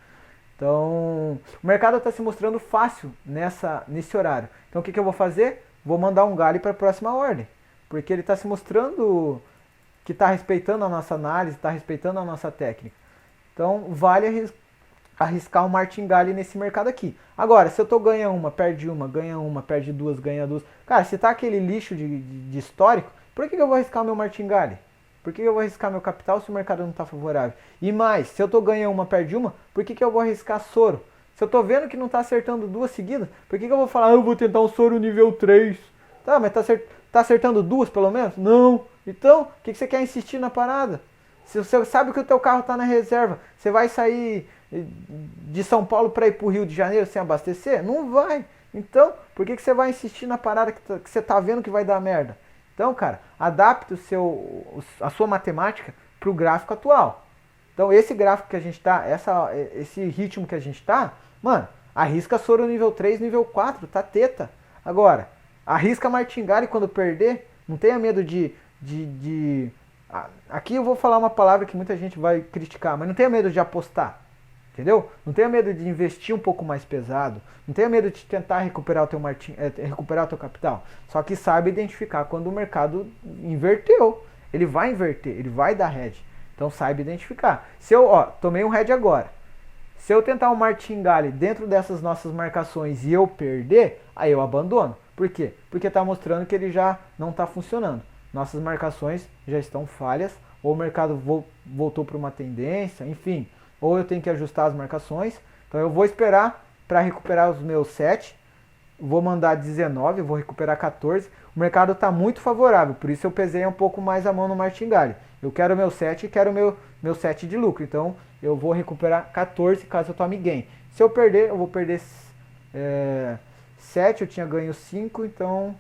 Então, o mercado está se mostrando fácil nesse horário. Então, o que eu vou fazer? Vou mandar um Gali para a próxima ordem. Porque ele está se mostrando que está respeitando a nossa análise, está respeitando a nossa técnica. Então, vale arriscar um martingale nesse mercado aqui. Agora, se eu tô ganha uma, perde duas, ganha duas. Cara, se tá aquele lixo de histórico, por que eu vou arriscar o meu martingale? Por que eu vou arriscar meu capital se o mercado não está favorável? E mais, se eu tô ganha uma, perde uma, por que eu vou arriscar Soro? Se eu tô vendo que não tá acertando duas seguidas, por que eu vou falar, eu vou tentar um Soro nível 3? Tá, mas tá acertando duas pelo menos? Não. Então, o que você quer insistir na parada? Se você sabe que o teu carro está na reserva, você vai sair de São Paulo para ir para o Rio de Janeiro sem abastecer? Não vai. Então, por que você vai insistir na parada que você está vendo que vai dar merda? Então, cara, adapte a sua matemática para o gráfico atual. Então, esse gráfico que a gente está, esse ritmo que a gente está, mano, arrisca Soro nível 3, nível 4, tá teta. Agora, arrisca martingale quando perder, não tenha medo de aqui eu vou falar uma palavra que muita gente vai criticar, mas não tenha medo de apostar, entendeu? Não tenha medo de investir um pouco mais pesado, não tenha medo de tentar recuperar o teu capital. Só que saiba identificar quando o mercado inverteu. Ele vai inverter, ele vai dar head. Então saiba identificar. Se eu, tomei um head agora. Se eu tentar um martingale dentro dessas nossas marcações e eu perder, aí eu abandono. Por quê? Porque está mostrando que ele já não está funcionando. Nossas marcações já estão falhas, ou o mercado voltou para uma tendência, enfim, ou eu tenho que ajustar as marcações. Então eu vou esperar para recuperar os meus 7, vou mandar 19, vou recuperar 14. O mercado está muito favorável, por isso eu pesei um pouco mais a mão no martingale. Eu quero o meu 7 e quero o meu 7 de lucro, então eu vou recuperar 14 caso eu tome gain. Se eu perder, eu vou perder 7, eu tinha ganho 5, então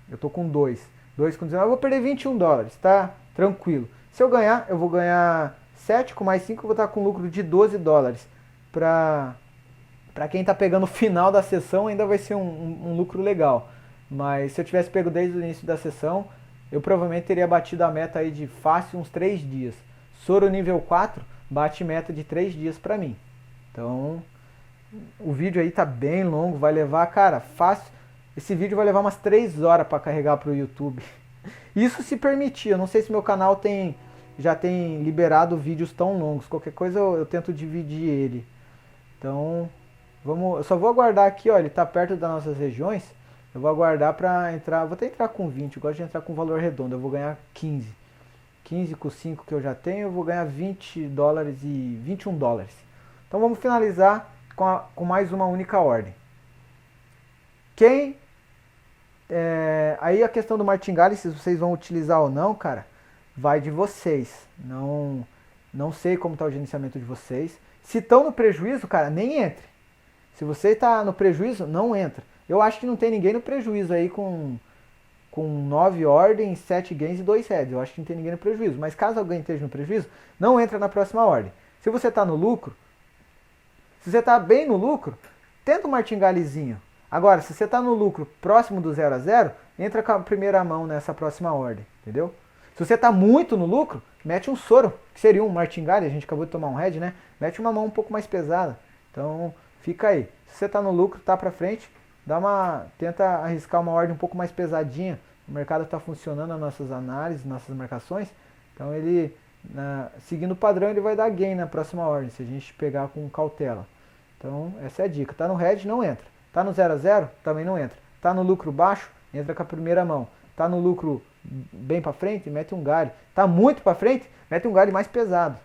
eu tô com 2. 2 com 19, eu vou perder 21 dólares, tá? Tranquilo. Se eu ganhar, eu vou ganhar 7 com mais 5, eu vou estar com lucro de 12 dólares. Pra quem tá pegando o final da sessão, ainda vai ser um lucro legal. Mas se eu tivesse pego desde o início da sessão, eu provavelmente teria batido a meta aí de fácil uns 3 dias. Soro nível 4 bate meta de 3 dias pra mim. Então, o vídeo aí tá bem longo, vai levar, cara, fácil. Esse vídeo vai levar umas 3 horas para carregar para o YouTube. Isso se permitir, eu não sei se meu canal já tem liberado vídeos tão longos. Qualquer coisa eu tento dividir ele. Então, eu só vou aguardar aqui, ó, ele está perto das nossas regiões. Eu vou aguardar para entrar, vou até entrar com 20, eu gosto de entrar com valor redondo, eu vou ganhar 15. 15 com 5 que eu já tenho, eu vou ganhar 20 dólares e 21 dólares. Então vamos finalizar com mais uma única ordem. Quem Aí a questão do martingale, se vocês vão utilizar ou não, cara, vai de vocês. Não sei como está o gerenciamento de vocês. Se estão no prejuízo, cara, nem entre. Se você está no prejuízo, não entra. Eu acho que não tem ninguém no prejuízo aí com 9 ordens, 7 gains e 2 heads. Eu acho que não tem ninguém no prejuízo. Mas caso alguém esteja no prejuízo, não entra na próxima ordem. Se você está no lucro, se você está bem no lucro, tenta um martingalezinho. Agora, se você está no lucro próximo do 0 a 0, entra com a primeira mão nessa próxima ordem, entendeu? Se você está muito no lucro, mete um soro, que seria um martingale, a gente acabou de tomar um head, né? Mete uma mão um pouco mais pesada. Então, fica aí. Se você está no lucro, tá para frente, tenta arriscar uma ordem um pouco mais pesadinha. O mercado está funcionando nas nossas análises, nossas marcações. Então, ele, seguindo o padrão, ele vai dar gain na próxima ordem, se a gente pegar com cautela. Então, essa é a dica. Tá no head, não entra. Tá no 0 a 0, também não entra. Tá no lucro baixo, entra com a primeira mão. Tá no lucro bem para frente, mete um galho. Tá muito para frente, mete um galho mais pesado.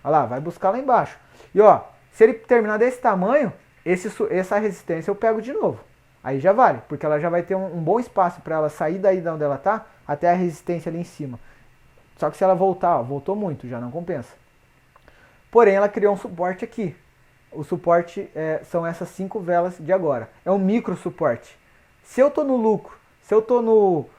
Olha lá, vai buscar lá embaixo. E ó, se ele terminar desse tamanho, essa resistência eu pego de novo. Aí já vale, porque ela já vai ter um bom espaço para ela sair daí de onde ela tá até a resistência ali em cima. Só que se ela voltar, ó, voltou muito, já não compensa. Porém, ela criou um suporte aqui. O suporte são essas 5 velas de agora. É um micro suporte. Se eu estou no lucro, se eu estou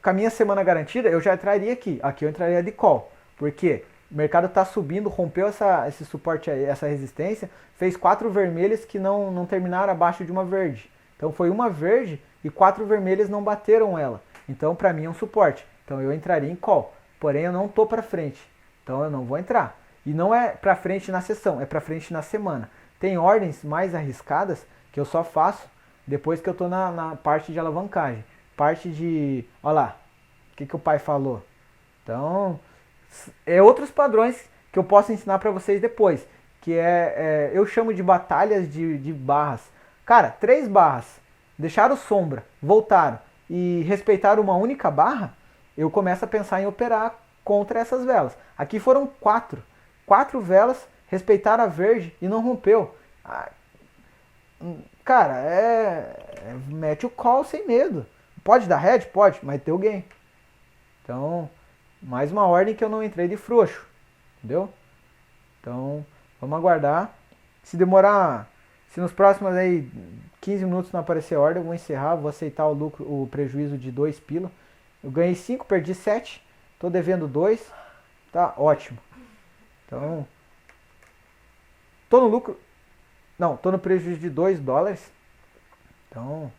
com a minha semana garantida, eu já entraria aqui. Aqui eu entraria de call. Por quê? O mercado está subindo, rompeu esse suporte aí, essa resistência, fez 4 vermelhas que não terminaram abaixo de uma verde. Então foi uma verde e 4 vermelhas não bateram ela. Então para mim é um suporte. Então eu entraria em call. Porém eu não estou para frente. Então eu não vou entrar. E não é para frente na sessão, é para frente na semana. Tem ordens mais arriscadas que eu só faço depois que eu estou na parte de alavancagem. Parte de... Olha lá, o que o pai falou. Então, outros padrões que eu posso ensinar para vocês depois. Que eu chamo de batalhas de barras. Cara, 3 barras, deixaram sombra, voltaram e respeitaram uma única barra, eu começo a pensar em operar contra essas velas. Aqui foram 4. 4 velas, respeitaram a verde e não rompeu. Cara, mete o call sem medo. Pode dar head? Pode, mas deu gain. Então, mais uma ordem que eu não entrei de frouxo. Entendeu? Então, vamos aguardar. Se demorar, se nos próximos aí 15 minutos não aparecer ordem, eu vou encerrar, vou aceitar o prejuízo de 2 pila. Eu ganhei 5, perdi 7. Tô devendo 2. Tá ótimo. Então, tô no lucro, não, tô no prejuízo de 2 dólares, então,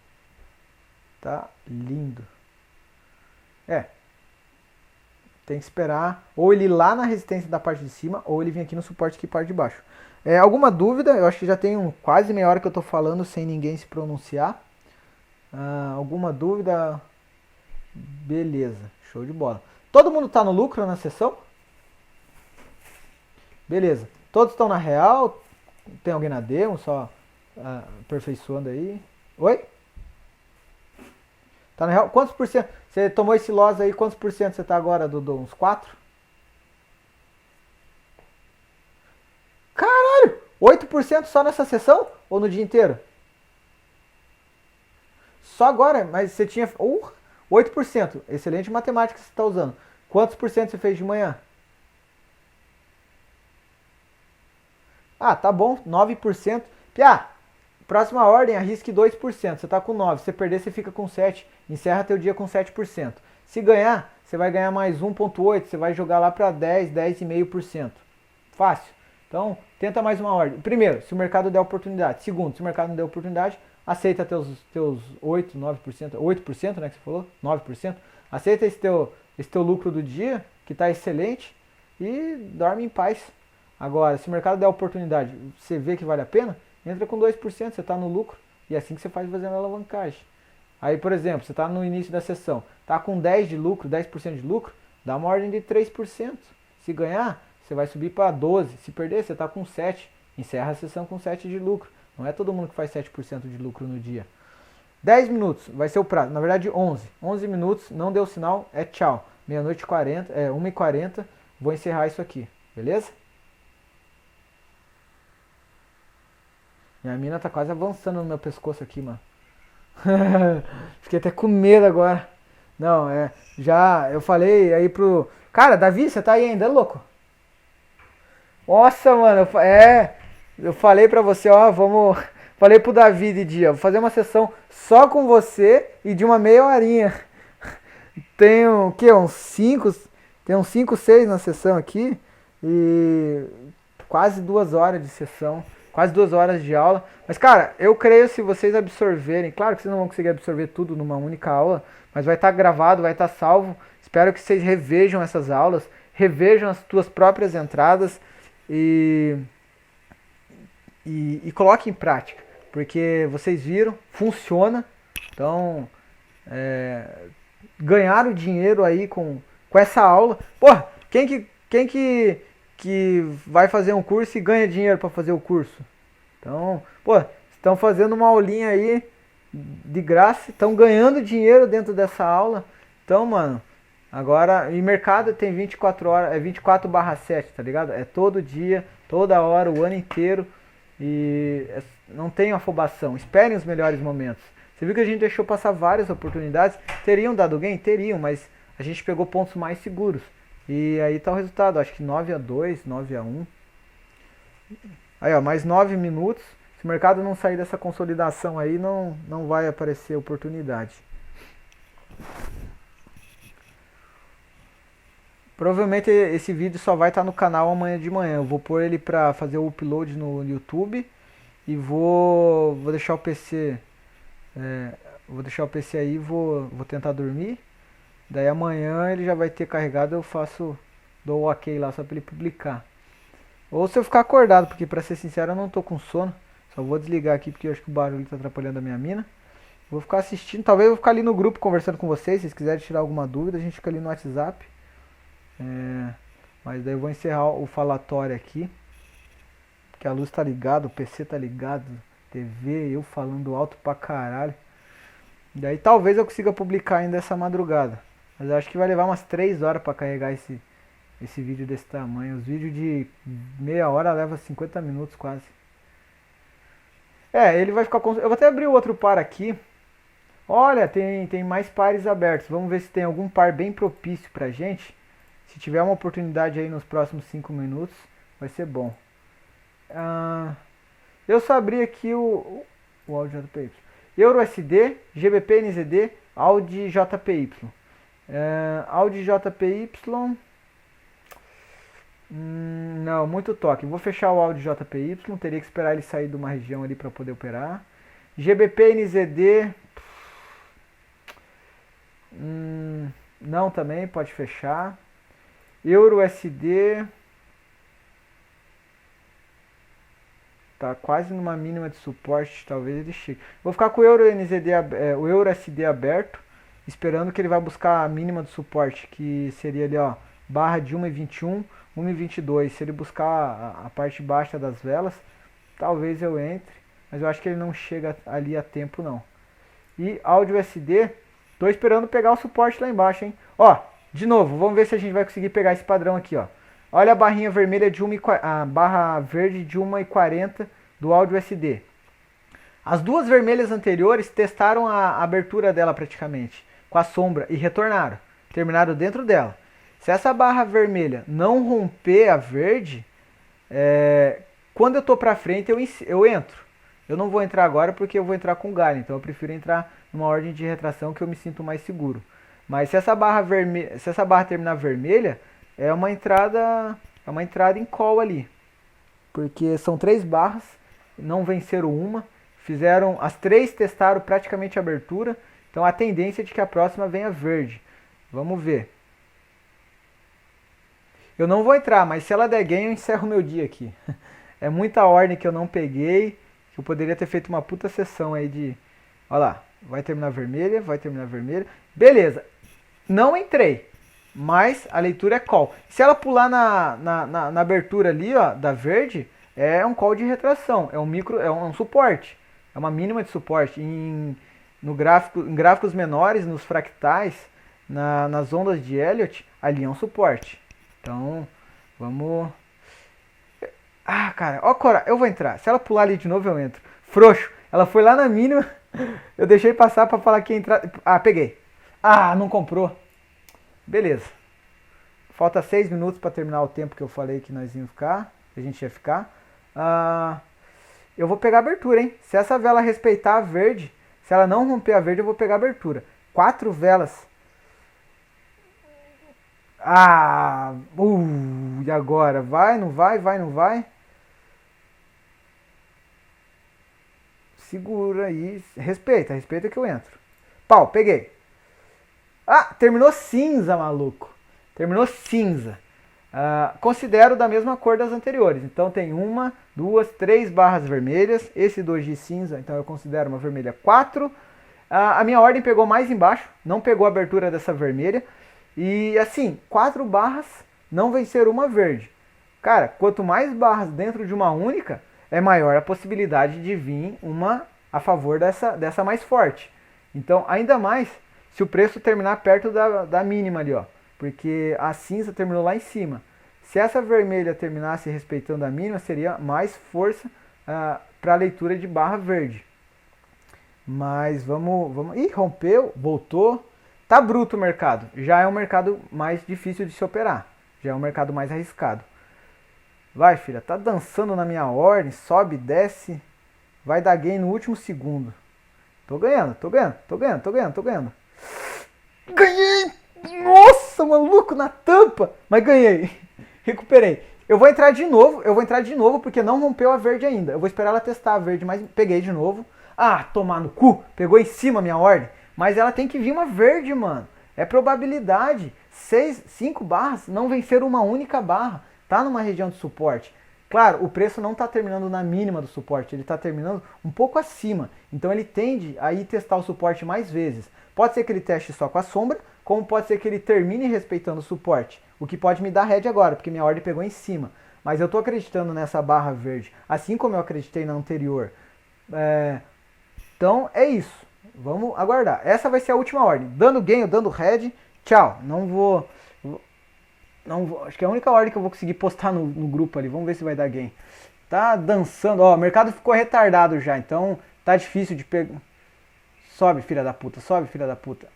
tá lindo. Tem que esperar, ou ele ir lá na resistência da parte de cima, ou ele vir aqui no suporte aqui parte de baixo. Alguma dúvida? Eu acho que já tem quase meia hora que eu tô falando sem ninguém se pronunciar. Alguma dúvida? Beleza, show de bola. Todo mundo tá no lucro na sessão? Beleza. Todos estão na real? Tem alguém na demo? Só aperfeiçoando aí. Oi? Tá na real? Quantos por cento? Você tomou esse loss aí, quantos por cento você tá agora, Dudu? Uns 4? Caralho! 8% só nessa sessão? Ou no dia inteiro? Só agora? Mas você tinha... 8%. Excelente matemática que você está usando. Quantos por cento você fez de manhã? Tá bom, 9%. Piá, próxima ordem, arrisque 2%. Você está com 9%. Se você perder, você fica com 7%. Encerra teu dia com 7%. Se ganhar, você vai ganhar mais 1,8%. Você vai jogar lá para 10%, 10,5%. Fácil. Então, tenta mais uma ordem. Primeiro, se o mercado der oportunidade. Segundo, se o mercado não der oportunidade, aceita teus 8%, 9%. 8%, né, que você falou? 9%. Aceita esse teu lucro do dia, que está excelente, e dorme em paz. Agora, se o mercado der oportunidade, você vê que vale a pena, entra com 2%, você está no lucro, e é assim que você faz fazendo a alavancagem. Aí, por exemplo, você está no início da sessão, está com 10% de lucro, 10% de lucro, dá uma ordem de 3%. Se ganhar, você vai subir para 12%. Se perder, você está com 7%. Encerra a sessão com 7% de lucro. Não é todo mundo que faz 7% de lucro no dia. 10 minutos, vai ser o prazo. Na verdade, 11. 11 minutos, não deu sinal, é tchau. Meia-noite e 40, 1h40, vou encerrar isso aqui. Beleza? Minha mina tá quase avançando no meu pescoço aqui, mano. Fiquei até com medo agora. Não, já eu falei aí pro. Cara, Davi, você tá aí ainda, é louco? Nossa, mano, eu falei pra você, ó, vamos. Falei pro Davi de dia, vou fazer uma sessão só com você e de uma meia horinha. Tem o quê? Tem uns 5 6 na sessão aqui e quase 2 horas de sessão, quase 2 horas de aula. Mas, cara, eu creio se vocês absorverem, claro que vocês não vão conseguir absorver tudo numa única aula, mas vai estar gravado, vai estar salvo. Espero que vocês revejam essas aulas, revejam as tuas próprias entradas e, e coloquem em prática, porque vocês viram, funciona. Então, é, ganharam dinheiro aí com essa aula. Porra, que vai fazer um curso e ganha dinheiro para fazer o curso? Então, pô, estão fazendo uma aulinha aí de graça, estão ganhando dinheiro dentro dessa aula. Então, mano, agora, e mercado tem 24 horas, é 24/7, tá ligado? É todo dia, toda hora, o ano inteiro. E não tem afobação. Esperem os melhores momentos. Você viu que a gente deixou passar várias oportunidades. Teriam dado gain? Teriam, mas a gente pegou pontos mais seguros. E aí tá o resultado. Acho que 9-2, 9-1. Aí, ó, mais 9 minutos. Se o mercado não sair dessa consolidação aí, não vai aparecer oportunidade. Provavelmente esse vídeo só vai estar no canal amanhã de manhã. Eu vou pôr ele pra fazer o upload no YouTube. E vou deixar o PC. Vou deixar o PC aí, vou tentar dormir. Daí amanhã ele já vai ter carregado, dou o ok lá só pra ele publicar. Ou se eu ficar acordado, porque pra ser sincero eu não tô com sono. Só vou desligar aqui porque eu acho que o barulho tá atrapalhando a minha mina. Vou ficar assistindo, talvez eu vou ficar ali no grupo conversando com vocês. Se vocês quiserem tirar alguma dúvida, a gente fica ali no WhatsApp. Mas daí eu vou encerrar o falatório aqui. Que a luz tá ligada, o PC tá ligado, TV, eu falando alto pra caralho. Daí talvez eu consiga publicar ainda essa madrugada. Mas eu acho que vai levar umas 3 horas pra carregar esse vídeo desse tamanho. Os vídeos de meia hora levam 50 minutos quase. Ele vai ficar... Eu vou até abrir o outro par aqui. Olha, tem mais pares abertos. Vamos ver se tem algum par bem propício pra gente. Se tiver uma oportunidade aí nos próximos 5 minutos, vai ser bom. Eu só abri aqui o áudio JPY. Euro USD, GBP NZD, Audi JPY. Audi JPY. Não, muito toque. Vou fechar o Audi JPY. Teria que esperar ele sair de uma região ali para poder operar. GBP NZD. Não, também pode fechar. Euro USD. Tá quase numa mínima de suporte, talvez ele chegue. Vou ficar com o Euro NZD, o Euro SD aberto, esperando que ele vai buscar a mínima de suporte, que seria ali, ó, barra de 1,21, 1,22. Se ele buscar a parte baixa das velas, talvez eu entre, mas eu acho que ele não chega ali a tempo não. E áudio SD, tô esperando pegar o suporte lá embaixo, hein? Ó, de novo, vamos ver se a gente vai conseguir pegar esse padrão aqui, ó. Olha a barrinha vermelha de a barra verde de 1,40 do áudio SD. As duas vermelhas anteriores testaram a abertura dela praticamente, com a sombra, e retornaram. Terminaram dentro dela. Se essa barra vermelha não romper a verde, quando eu tô pra frente eu entro. Eu não vou entrar agora porque eu vou entrar com galho, então eu prefiro entrar numa ordem de retração que eu me sinto mais seguro. Mas se essa barra terminar vermelha, é uma entrada em call ali. Porque são 3 barras, não venceram uma, as 3 testaram praticamente a abertura, então a tendência é de que a próxima venha verde. Vamos ver. Eu não vou entrar, mas se ela der gain eu encerro meu dia aqui. É muita ordem que eu não peguei, que eu poderia ter feito uma puta sessão aí de... Olha lá, vai terminar vermelha, vai terminar vermelha. Beleza, não entrei. Mas a leitura é call. Se ela pular na abertura ali, ó, da verde, é um call de retração. É um suporte. É uma mínima de suporte. Em gráficos menores, nos fractais, nas ondas de Elliott, ali é um suporte. Então, vamos... cara, ó, Cora, eu vou entrar. Se ela pular ali de novo, eu entro. Frouxo. Ela foi lá na mínima, Eu deixei passar pra falar que ia entrar. Ah, peguei. Ah, não comprou. Beleza. Falta 6 minutos pra terminar o tempo que eu falei que nós íamos ficar. Que a gente ia ficar. Ah, eu vou pegar a abertura, hein? Se essa vela respeitar a verde, se ela não romper a verde, eu vou pegar a abertura. 4 velas. Ah, e agora? Vai, não vai, vai, não vai? Segura aí. Respeita, respeita que eu entro. Pau, peguei. Ah, terminou cinza, maluco. Terminou cinza. Considero da mesma cor das anteriores. Então tem uma, duas, três barras vermelhas. Esse doji cinza, então eu considero uma vermelha 4. A minha ordem pegou mais embaixo, não pegou a abertura dessa vermelha. E assim, 4 barras não vencer uma verde. Cara, quanto mais barras dentro de uma única, é maior a possibilidade de vir uma a favor dessa mais forte. Então, ainda mais se o preço terminar perto da mínima ali, ó. Porque a cinza terminou lá em cima. Se essa vermelha terminasse respeitando a mínima, seria mais força para a leitura de barra verde. Mas vamos... Ih, rompeu, voltou. Tá bruto o mercado. Já é um mercado mais difícil de se operar. Já é um mercado mais arriscado. Vai, filha, tá dançando na minha ordem, sobe, desce. Vai dar gain no último segundo. Tô ganhando, tô ganhando, tô ganhando, tô ganhando, tô ganhando. Ganhei! Nossa, maluco, na tampa! Mas ganhei. Recuperei. Eu vou entrar de novo porque não rompeu a verde ainda. Eu vou esperar ela testar a verde, mas peguei de novo. Ah, tomar no cu. Pegou em cima a minha ordem. Mas ela tem que vir uma verde, mano. É probabilidade. 5 barras não vencer uma única barra. Tá numa região de suporte. Claro, o preço não está terminando na mínima do suporte, ele está terminando um pouco acima. Então ele tende a ir testar o suporte mais vezes. Pode ser que ele teste só com a sombra, como pode ser que ele termine respeitando o suporte. O que pode me dar head agora, porque minha ordem pegou em cima. Mas eu estou acreditando nessa barra verde, assim como eu acreditei na anterior. Então é isso. Vamos aguardar. Essa vai ser a última ordem. Dando gain, dando head. Tchau. Não vou... Acho que é a única ordem que eu vou conseguir postar no grupo ali. Vamos ver se vai dar gain. Tá dançando. Ó, o mercado ficou retardado já. Então tá difícil de pegar. Sobe, filha da puta. Sobe, filha da puta.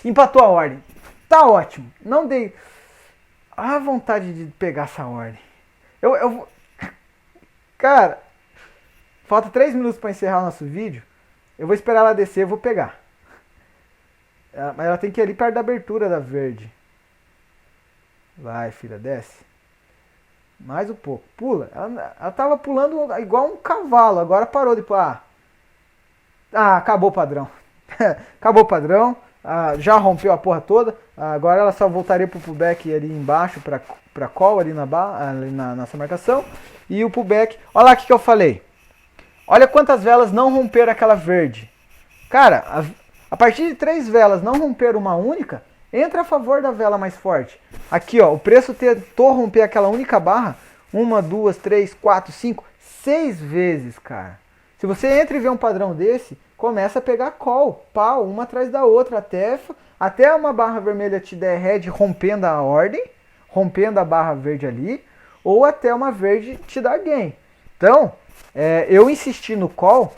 Empatou a ordem. Tá ótimo. Não dei a vontade de pegar essa ordem. Eu vou... Cara, falta 3 minutos para encerrar o nosso vídeo. Eu vou esperar ela descer, eu vou pegar. Mas ela tem que ir ali perto da abertura da verde. Vai, filha, desce. Mais um pouco. Pula. Ela tava pulando igual um cavalo. Agora parou de pular. Acabou o padrão. Acabou o padrão. Já rompeu a porra toda. Agora ela só voltaria pro pullback ali embaixo pra call ali nessa marcação. E o pullback. Olha lá o que eu falei. Olha quantas velas não romperam aquela verde. Cara, a partir de 3 velas não romperam uma única, entra a favor da vela mais forte. Aqui, ó, o preço tentou romper aquela única barra 1, 2, 3, 4, 5, 6 vezes, cara. Se você entra e vê um padrão desse, começa a pegar call, pau, uma atrás da outra, até uma barra vermelha te der head rompendo a ordem, rompendo a barra verde ali, ou até uma verde te dar gain. Então, eu insisti no call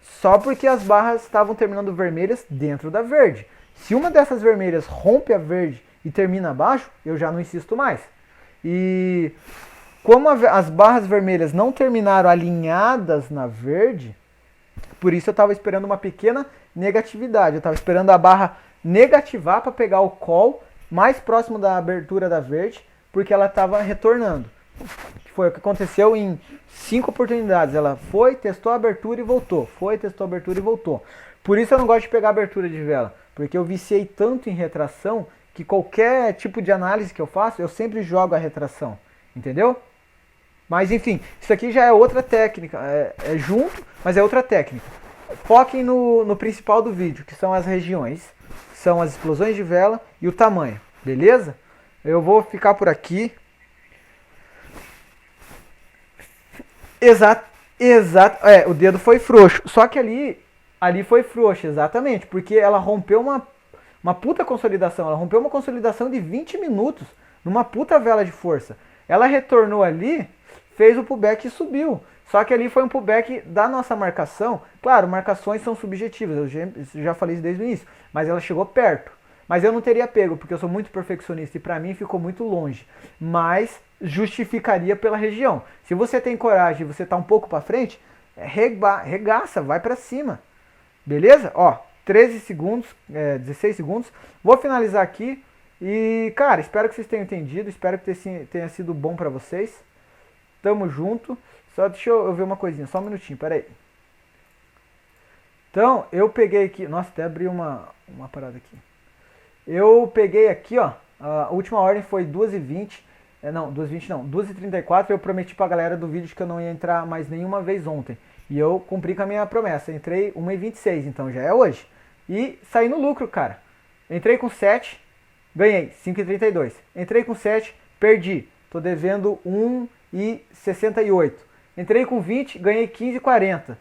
só porque as barras estavam terminando vermelhas dentro da verde. Se uma dessas vermelhas rompe a verde e termina abaixo, eu já não insisto mais. E como as barras vermelhas não terminaram alinhadas na verde, por isso eu estava esperando uma pequena negatividade. Eu estava esperando a barra negativar para pegar o call mais próximo da abertura da verde, porque ela estava retornando. Foi o que aconteceu em 5 oportunidades. Ela foi, testou a abertura e voltou. Foi, testou a abertura e voltou. Por isso eu não gosto de pegar abertura de vela, porque eu viciei tanto em retração que qualquer tipo de análise que eu faço, eu sempre jogo a retração. Entendeu? Mas enfim, isso aqui já é outra técnica. É junto, mas é outra técnica. Foquem no principal do vídeo, que são as regiões. São as explosões de vela e o tamanho. Beleza? Eu vou ficar por aqui. Exato. O dedo foi frouxo. Só que ali foi frouxo, exatamente. Porque ela rompeu uma puta consolidação. Ela rompeu uma consolidação de 20 minutos numa puta vela de força. Ela retornou ali, fez o pullback e subiu. Só que ali foi um pullback da nossa marcação. Claro, marcações são subjetivas, eu já falei isso desde o início, mas ela chegou perto. Mas eu não teria pego, porque eu sou muito perfeccionista e para mim ficou muito longe. Mas justificaria pela região. Se você tem coragem e você tá um pouco para frente, regaça, vai para cima. Beleza? Ó, 13 segundos, 16 segundos. Vou finalizar aqui. E, cara, espero que vocês tenham entendido. Espero que tenha sido bom para vocês. Tamo junto. Só deixa eu ver uma coisinha, só um minutinho, peraí. Então, eu peguei aqui. Nossa, até abri uma parada aqui. Eu peguei aqui, ó. A última ordem foi 2h20. Não, 2h20 não, 2h34. Eu prometi pra galera do vídeo que eu não ia entrar mais nenhuma vez ontem. E eu cumpri com a minha promessa. Entrei 1h26, então já é hoje. E saí no lucro, cara. Entrei com 7, ganhei 5h32. Entrei com 7, perdi. Tô devendo 1,68. Entrei com 20, ganhei 15,40.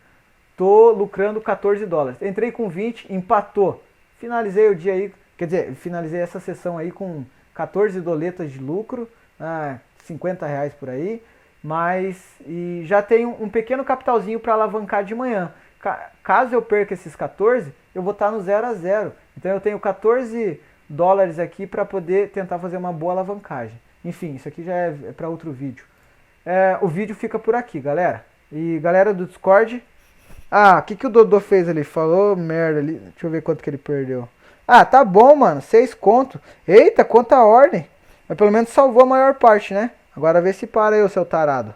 Tô lucrando 14 dólares. Entrei com 20, empatou. Finalizei o dia aí, quer dizer, finalizei essa sessão aí com 14 doletas de lucro, 50 reais por aí. Mas e já tenho um pequeno capitalzinho para alavancar de manhã. Caso eu perca esses 14, eu vou estar no 0 a 0. Então eu tenho 14 dólares aqui para poder tentar fazer uma boa alavancagem. Enfim, isso aqui já é para outro vídeo. O vídeo fica por aqui, galera. E galera do Discord. O que o Dodô fez ali? Falou merda ali. Deixa eu ver quanto que ele perdeu. Tá bom, mano. 6 conto. Eita, quanta ordem. Mas pelo menos salvou a maior parte, né? Agora vê se para aí, o seu tarado.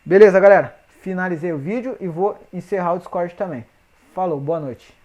Beleza, galera. Finalizei o vídeo e vou encerrar o Discord também. Falou, boa noite.